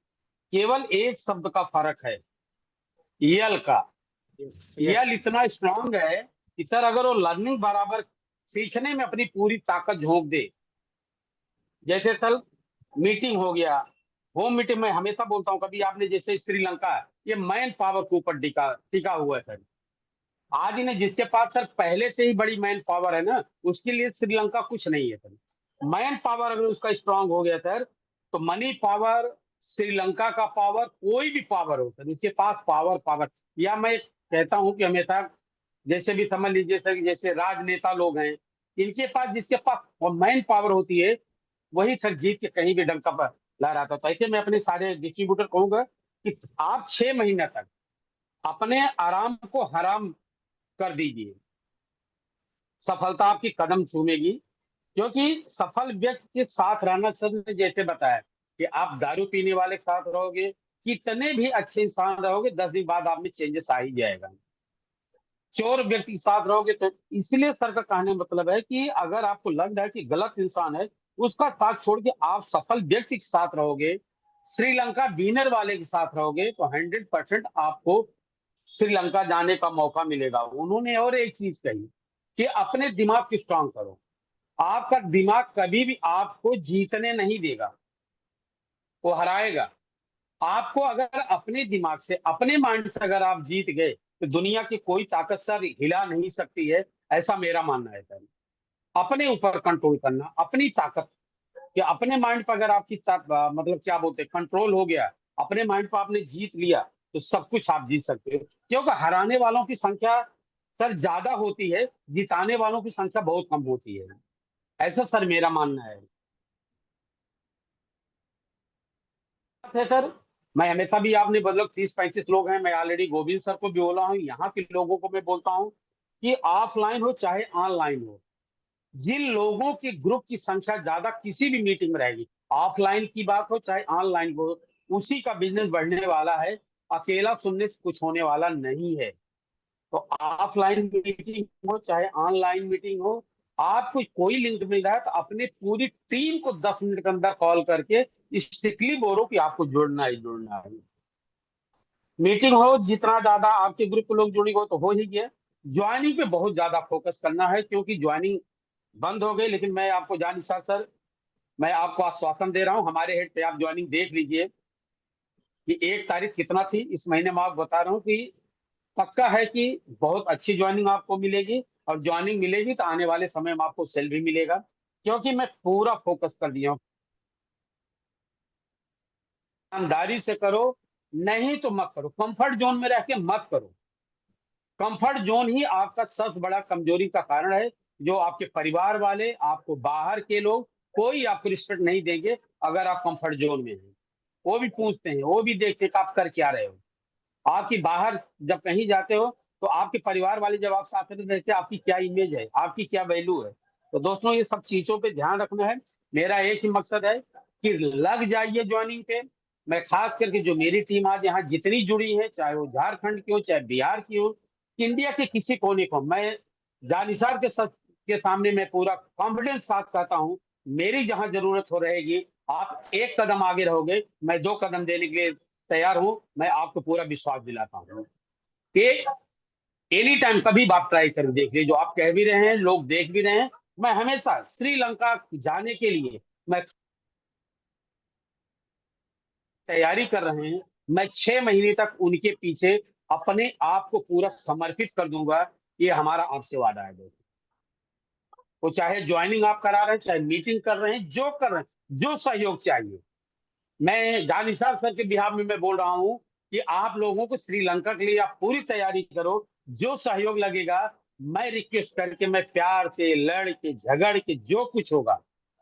केवल एक शब्द का फर्क है, यल का। Yes yes. यल इतना स्ट्रांग है कि सर अगर वो लर्निंग बराबर सीखने में अपनी पूरी ताकत झोंक दे, जैसे सर मीटिंग हो गया, होम मीटिंग में हमेशा बोलता हूँ, कभी आपने जैसे श्रीलंका है, ये मैन पावर के ऊपर टिका टिका हुआ है सर। आज इन्हें जिसके पास सर पहले से ही बड़ी मैन पावर है ना, उसके लिए श्रीलंका कुछ नहीं है सर। मैन पावर अगर उसका स्ट्रांग हो गया सर, तो मनी पावर, श्रीलंका का पावर, कोई भी पावर हो सर, उसके पास पावर पावर। या मैं कहता हूं कि हमेशा जैसे भी समझ लीजिए सर, जैसे राजनेता लोग हैं, इनके पास जिसके पास मैन पावर होती है, वही सर जीत के कहीं भी डंका पर लहराता था। तो ऐसे मैं अपने सारे डिस्ट्रीब्यूटर कहूंगा कि आप 6 महीने तक अपने आराम को हराम कर दीजिए, सफलता आपकी कदम चूमेगी। क्योंकि सफल व्यक्ति के साथ रहना, सर ने जैसे बताया कि आप दारू पीने वाले के साथ रहोगे, कितने भी अच्छे इंसान रहोगे, 10 दिन बाद आप में चेंजेस आ ही जाएगा। चोर व्यक्ति के साथ रहोगे तो, इसलिए सर का कहने का मतलब है कि अगर आपको लग रहा है कि गलत इंसान है, उसका साथ छोड़ के आप सफल व्यक्ति के साथ रहोगे, श्रीलंका विनर वाले के साथ रहोगे तो 100% आपको श्रीलंका जाने का मौका मिलेगा। उन्होंने और एक चीज कही कि अपने दिमाग को स्ट्रांग करो। आपका दिमाग कभी भी आपको जीतने नहीं देगा, वो हराएगा आपको। अगर अपने दिमाग से, अपने माइंड से अगर आप जीत गए तो दुनिया की कोई ताकत सर हिला नहीं सकती है, ऐसा मेरा मानना है सर। अपने ऊपर कंट्रोल करना, अपनी ताकत, कि अपने माइंड पर अगर आपकी मतलब क्या बोलते हैं, कंट्रोल हो गया, अपने माइंड पर आपने जीत लिया, तो सब कुछ आप जीत सकते हो। क्योंकि हराने वालों की संख्या सर ज्यादा होती है, जिताने वालों की संख्या बहुत कम होती है, ऐसा सर मेरा मानना है सर। मैं हमेशा भी, आपने मतलब 30-35 लोग हैं, मैं ऑलरेडी गोविंद सर को भी बोला हूँ, यहाँ के लोगों को मैं बोलता हूँ कि ऑफलाइन हो चाहे ऑनलाइन हो, जिन लोगों की ग्रुप की संख्या ज्यादा किसी भी मीटिंग में रहेगी, ऑफलाइन की बात हो चाहे ऑनलाइन हो, उसी का बिजनेस बढ़ने वाला है। अकेला सुनने से कुछ होने वाला नहीं है। तो ऑफलाइन मीटिंग हो चाहे ऑनलाइन मीटिंग हो, आपको कोई लिंक मिल रहा है तो अपने पूरी टीम को 10 मिनट के अंदर कॉल करके स्ट्रिक्टली बोलो कि आपको जुड़ना ही जुड़ना है। मीटिंग हो, जितना ज्यादा आपके ग्रुप के लोग जुड़ेंगे तो हो ही गया। ज्वाइनिंग पे बहुत ज्यादा फोकस करना है, क्योंकि ज्वाइनिंग बंद हो गई। लेकिन मैं आपको जान निसार सर, मैं आपको आश्वासन दे रहा हूँ, हमारे हेड पे आप ज्वाइनिंग देख लीजिए कि 1 तारीख कितना थी इस महीने में। आपको बता रहा हूँ कि पक्का है कि बहुत अच्छी ज्वाइनिंग आपको मिलेगी, और ज्वाइनिंग मिलेगी तो आने वाले समय में आपको सैलरी मिलेगा, क्योंकि मैं पूरा फोकस कर दिया हूँ। ईमानदारी से करो, नहीं तो मत करो, कंफर्ट जोन में रह के मत करो। कंफर्ट जोन ही आपका सबसे बड़ा कमजोरी का कारण है। जो आपके परिवार वाले, आपको बाहर के लोग, कोई आपको रिस्पेक्ट नहीं देंगे अगर आप कंफर्ट जोन में हैं। वो भी पूछते हैं, वो भी देखते हैं कि आप कर क्या रहे हो। आपकी बाहर जब कहीं जाते हो तो आपके परिवार वाले जब आप साथ में देखते हैं आपकी क्या इमेज है, आपकी क्या वैल्यू है। तो दोस्तों ये सब चीजों पे ध्यान रखना है। मेरा एक ही मकसद है कि लग जाइए ज्वाइनिंग पे। मैं खास करके जो मेरी टीम आज यहाँ जितनी जुड़ी है, चाहे वो झारखंड की हो चाहे बिहार की हो, इंडिया के किसी कोने को, मैं जानिसार के सामने मैं पूरा कॉन्फिडेंस साथ कहता हूँ, मेरी जहां जरूरत हो रहेगी, आप एक कदम आगे रहोगे, मैं 2 कदम देने के लिए तैयार हूं। मैं आपको पूरा विश्वास दिलाता हूं कि एनी टाइम कभी भी आप ट्राई कर देखिए, जो आप कह भी रहे हैं, लोग देख भी रहे हैं। मैं हमेशा श्रीलंका जाने के लिए मैं तैयारी कर रहे हैं। मैं 6 महीने तक उनके पीछे अपने आप को पूरा समर्पित कर दूंगा। ये हमारा आपसे वादा है दोस्तों। वो चाहे ज्वाइनिंग आप करा रहे हैं, चाहे मीटिंग कर रहे हैं, जो कर रहे हैं, जो सहयोग चाहिए, मैं जानिसार सर के बिहाफ में मैं बोल रहा हूं कि आप लोगों को श्रीलंका के लिए आप पूरी तैयारी करो। जो सहयोग लगेगा, मैं रिक्वेस्ट करके, मैं प्यार से, लड़ के, झगड़ के, जो कुछ होगा।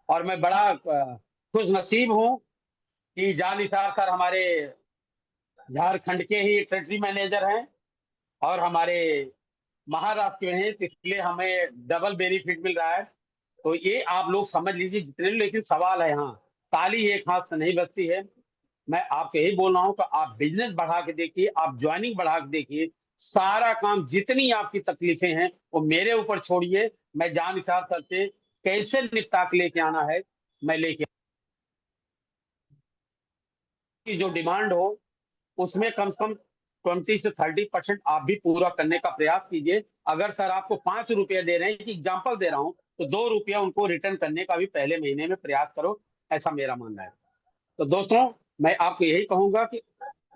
और मैं बड़ा खुश नसीब हूं कि जानिसार सर हमारे झारखंड के ही टेरिटरी मैनेजर हैं और हमारे महाराष्ट्र में हैं, तो इसलिए हमें डबल बेनिफिट मिल रहा है। तो ये आप लोग समझ लीजिए जितने। लेकिन सवाल है, यहाँ ताली एक हाथ से नहीं बजती है। मैं आपको यही बोल रहा हूँ कि आप बिजनेस बढ़ा के देखिए, आप ज्वाइनिंग बढ़ा के देखिए। सारा काम, जितनी आपकी तकलीफें हैं वो मेरे ऊपर छोड़िए। मैं जान हिसाब करते कैसे निपटा के लेके आना है, मैं लेके, की जो डिमांड हो उसमें कम से कम 20 से 30% आप भी पूरा करने का प्रयास कीजिए। अगर सर आपको 5 रुपया दे रहे हैं, कि एग्जाम्पल दे रहा हूँ, तो 2 रुपया उनको रिटर्न करने का भी पहले महीने में प्रयास करो, ऐसा मेरा मानना है। तो दोस्तों मैं आपको यही कहूंगा कि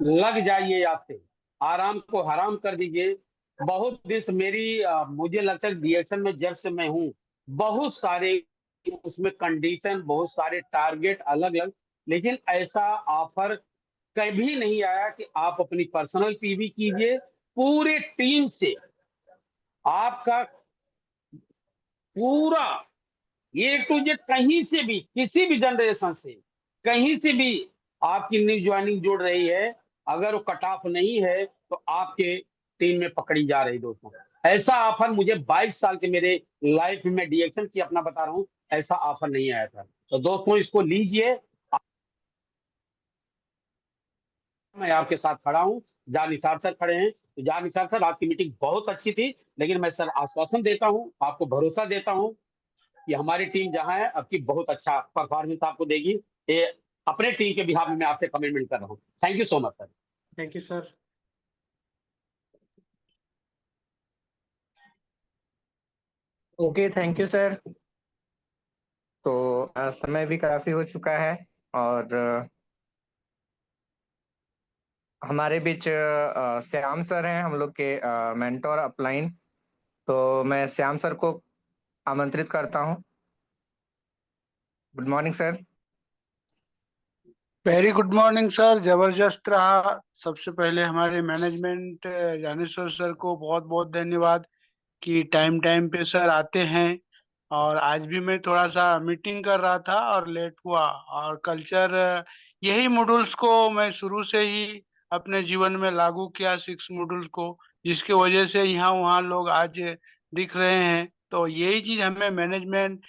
लग जाइए, आज से आराम को हराम कर दीजिए। बहुत दिन से मेरी मुझे लगता है डीएक्शन में जब से मैं हूँ, बहुत सारे उसमें कंडीशन, बहुत सारे टारगेट अलग अलग, लेकिन ऐसा ऑफर कभी नहीं आया कि आप अपनी पर्सनल पीवी कीजिए, पूरी टीम से आपका पूरा ए टू जेड, कहीं से भी, किसी भी जनरेशन से, कहीं से भी आपकी न्यू ज्वाइनिंग जुड़ रही है, अगर वो कट ऑफ नहीं है तो आपके टीम में पकड़ी जा रही। दोस्तों ऐसा ऑफर मुझे 22 साल के मेरे लाइफ में, डीएक्शन की अपना बता रहा हूं, ऐसा ऑफर नहीं आया था। तो दोस्तों इसको लीजिए। मैं आपके साथ खड़ा हूं, जान निसार सर खड़े हैं। तो जान निसार सर, आपकी मीटिंग बहुत अच्छी थी, लेकिन मैं सर आश्वासन देता हूं, आपको भरोसा देता हूं कि हमारी टीम जहां है आपकी बहुत अच्छा परफॉर्मेंस आपको देगी। ये अपने टीम के बिहाफ में मैं आपसे कमिटमेंट कर रहा हूँ। Thank you so much sir. Thank you sir. Okay, thank you sir. तो समय भी काफी हो चुका है और हमारे बीच श्याम सर हैं, हम लोग के मेंटोर अपलाइन। तो मैं श्याम सर को आमंत्रित करता हूँ। Good morning sir. Very good morning sir, जबरदस्त रहा। सबसे पहले हमारे मैनेजमेंट ज्ञानेश्वर सर को बहुत बहुत धन्यवाद कि टाइम टाइम पे सर आते हैं। और आज भी मैं थोड़ा सा मीटिंग कर रहा था और लेट हुआ। और कल्चर, यही मॉड्यूल्स को मैं शुरू से ही अपने जीवन में लागू किया, 6 मॉड्यूल्स को, जिसके वजह से यहाँ वहाँ लोग आज दिख रहे हैं। तो यही चीज हमें मैनेजमेंट,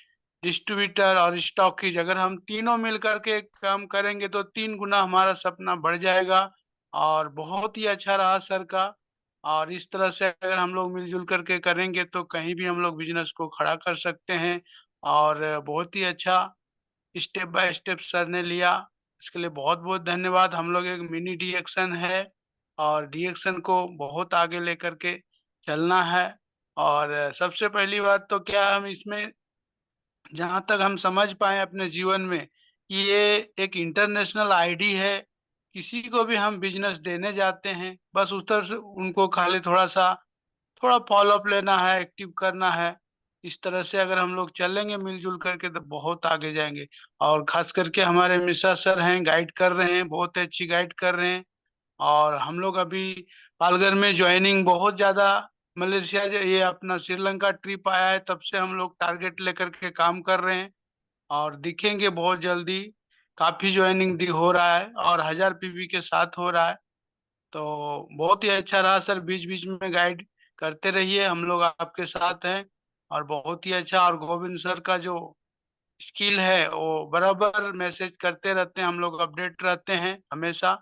डिस्ट्रीब्यूटर और स्टॉकीज, अगर हम तीनों मिल करके काम करेंगे तो 3 गुना हमारा सपना बढ़ जाएगा। और बहुत ही अच्छा रहा सर का। और इस तरह से अगर हम लोग मिलजुल करके करेंगे तो कहीं भी हम लोग बिजनेस को खड़ा कर सकते हैं। और बहुत ही अच्छा स्टेप बाय स्टेप सर ने लिया, इसके लिए बहुत बहुत धन्यवाद। हम लोग एक मिनी डीएक्शन है और डीएक्शन को बहुत आगे लेकर के चलना है। और सबसे पहली बात तो क्या, हम इसमें जहां तक हम समझ पाए अपने जीवन में कि ये एक इंटरनेशनल आईडी है। किसी को भी हम बिजनेस देने जाते हैं, बस उस तरह से उनको खाली थोड़ा फॉलो अप लेना है, एक्टिव करना है। इस तरह से अगर हम लोग चलेंगे मिलजुल करके तो बहुत आगे जाएंगे। और खास करके हमारे मिश्रा सर हैं, गाइड कर रहे हैं, बहुत अच्छी गाइड कर रहे हैं। और हम लोग अभी पालघर में ज्वाइनिंग बहुत ज्यादा, मलेशिया ये अपना श्रीलंका ट्रिप आया है तब से हम लोग टारगेट लेकर के काम कर रहे हैं। और दिखेंगे बहुत जल्दी, काफी ज्वाइनिंग हो रहा है और 1000 पीवी के साथ हो रहा है। तो बहुत ही अच्छा रहा सर, बीच बीच में गाइड करते रहिए, हम लोग आपके साथ हैं। और बहुत ही अच्छा। और गोविंद सर का जो स्किल है वो बराबर मैसेज करते रहते हैं, हम लोग अपडेट रहते हैं हमेशा।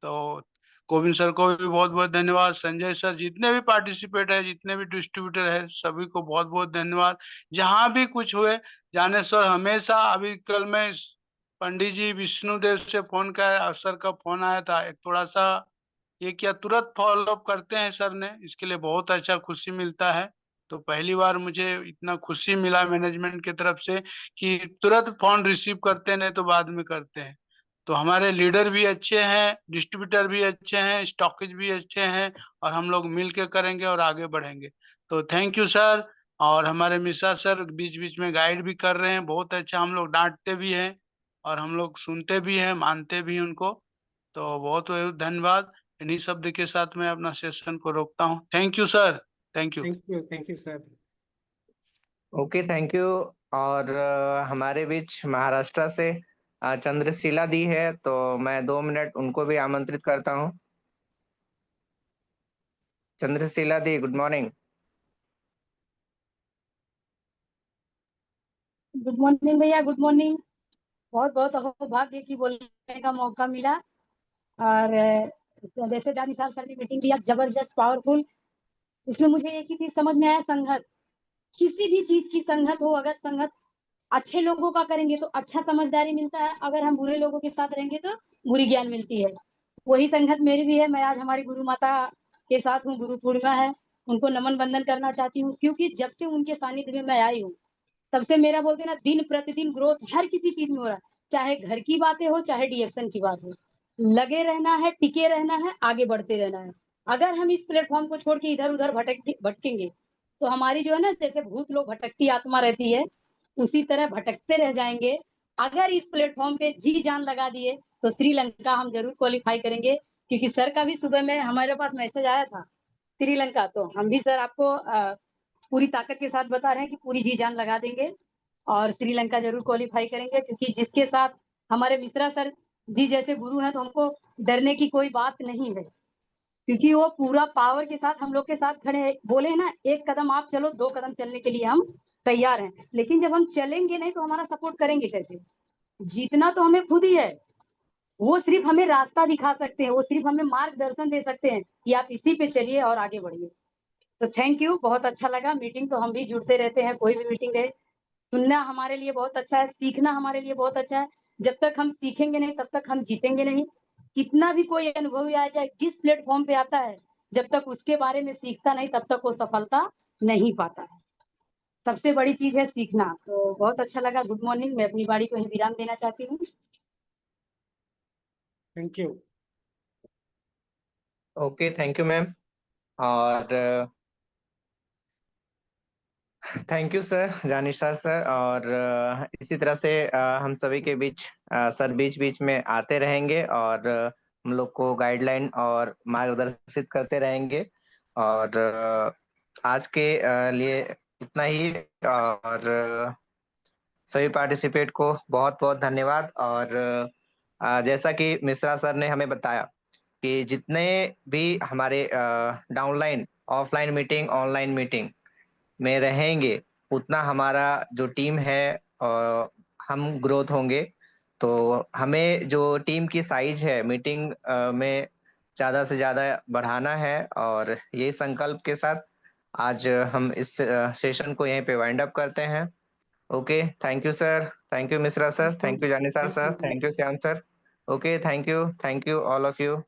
तो गोविंद सर को भी बहुत बहुत धन्यवाद। संजय सर, जितने भी पार्टिसिपेट है, जितने भी डिस्ट्रीब्यूटर है, सभी को बहुत बहुत धन्यवाद। जहां भी कुछ हुए, ज्ञानेश्वर हमेशा, अभी कल मैं पंडित जी विष्णुदेव से फोन का, सर का फोन आया था, एक थोड़ा सा ये क्या तुरंत फॉलो अप करते हैं सर ने, इसके लिए बहुत अच्छा खुशी मिलता है। तो पहली बार मुझे इतना खुशी मिला मैनेजमेंट की तरफ से कि तुरंत फोन रिसीव करते हैं, नहीं तो बाद में करते हैं। तो हमारे लीडर भी अच्छे हैं, डिस्ट्रीब्यूटर भी अच्छे हैं, स्टॉकेज भी अच्छे हैं। और हम लोग मिल के करेंगे और आगे बढ़ेंगे। तो थैंक यू सर। और हमारे मिश्रा सर बीच बीच में गाइड भी कर रहे हैं, बहुत अच्छा। हम लोग डांटते भी हैं और हम लोग सुनते भी हैं, मानते भी हैं उनको। तो बहुत बहुत धन्यवाद। इन्हीं शब्द के साथ मैं अपना सेशन को रोकता हूँ। Thank you sir. Thank you. Thank you sir. Okay, thank you. और हमारे बीच महाराष्ट्र से चंद्रशिला दी है, तो मैं 2 मिनट उनको भी आमंत्रित करता हूँ। चंद्रशिला दी, गुड मॉर्निंग। गुड मॉर्निंग भैया, गुड मॉर्निंग। बहुत बहुत अहोभाग्य की बोलने का मौका मिला। और जैसे जानी साहब सर ने मीटिंग किया, जबरदस्त पावरफुल। इसमें मुझे एक ही चीज समझ में आया, संगत, किसी भी चीज की संगत हो, अगर संगत अच्छे लोगों का करेंगे तो अच्छा समझदारी मिलता है, अगर हम बुरे लोगों के साथ रहेंगे तो बुरी ज्ञान मिलती है। वही संगत मेरी भी है। मैं आज हमारी गुरु माता के साथ हूँ, गुरु पूर्णिमा है, उनको नमन बंदन करना चाहती हूँ, क्योंकि जब से उनके सानिध्य में मैं आई हूँ तब से मेरा बोलते ना, दिन प्रतिदिन ग्रोथ हर किसी चीज में हो रहा है। चाहे घर की बातें हो, चाहे डीएक्शन की बात हो, लगे रहना है, टिके रहना है, आगे बढ़ते रहना है। अगर हम इस प्लेटफॉर्म को छोड़ के इधर उधर भटकेंगे तो हमारी जो है ना, जैसे भूत लोग भटकती आत्मा रहती है, उसी तरह भटकते रह जाएंगे। अगर इस प्लेटफॉर्म पे जी जान लगा दिए तो श्रीलंका हम जरूर क्वालिफाई करेंगे। क्योंकि सर का भी सुबह में हमारे पास मैसेज आया था श्रीलंका, तो हम भी सर आपको पूरी ताकत के साथ बता रहे हैं कि पूरी जी जान लगा देंगे और श्रीलंका जरूर क्वालिफाई करेंगे। क्योंकि जिसके साथ हमारे मिश्रा सर भी जैसे गुरु हैं, तो हमको डरने की कोई बात नहीं है, क्योंकि वो पूरा पावर के साथ हम लोग के साथ खड़े हैं। बोले ना, 1 कदम आप चलो, 2 कदम चलने के लिए हम तैयार हैं। लेकिन जब हम चलेंगे नहीं तो हमारा सपोर्ट करेंगे कैसे? जीतना तो हमें खुद ही है। वो सिर्फ हमें रास्ता दिखा सकते हैं, वो सिर्फ हमें मार्गदर्शन दे सकते हैं कि आप इसी पे चलिए और आगे बढ़िए। तो थैंक यू, बहुत अच्छा लगा। मीटिंग तो हम भी जुड़ते रहते हैं, कोई भी मीटिंग रहे, सुनना हमारे लिए बहुत अच्छा है, सीखना हमारे लिए बहुत अच्छा है। जब तक हम सीखेंगे नहीं तब तक हम जीतेंगे नहीं। कितना भी कोई अनुभवी आ जाए, जिस प्लेटफॉर्म पे आता है, जब तक उसके बारे में सीखता नहीं तब तक वो सफलता नहीं पाता है। सबसे बड़ी चीज है सीखना। तो बहुत अच्छा लगा। Good morning. मैं अपनी बाड़ी को ही विराम देना चाहती हूँ। Thank you. Okay, thank you ma'am. और थैंक यू सर, जानिशार सर। और इसी तरह से हम सभी के बीच सर बीच बीच में आते रहेंगे और हम लोग को गाइडलाइन और मार्गदर्शित करते रहेंगे। और आज के लिए इतना ही। और सभी पार्टिसिपेट को बहुत बहुत धन्यवाद। और जैसा कि मिश्रा सर ने हमें बताया कि जितने भी हमारे downline offline meeting online meeting में रहेंगे, उतना हमारा जो टीम है हम ग्रोथ होंगे। तो हमें जो टीम की साइज है मीटिंग में ज्यादा से ज्यादा बढ़ाना है। और यही संकल्प के साथ आज हम इस सेशन को यहीं पे वाइंड अप करते हैं। Okay, thank you sir, thank you Mishra sir, thank you Janisar sir, thank you Shyam sir. Okay, thank you all of you.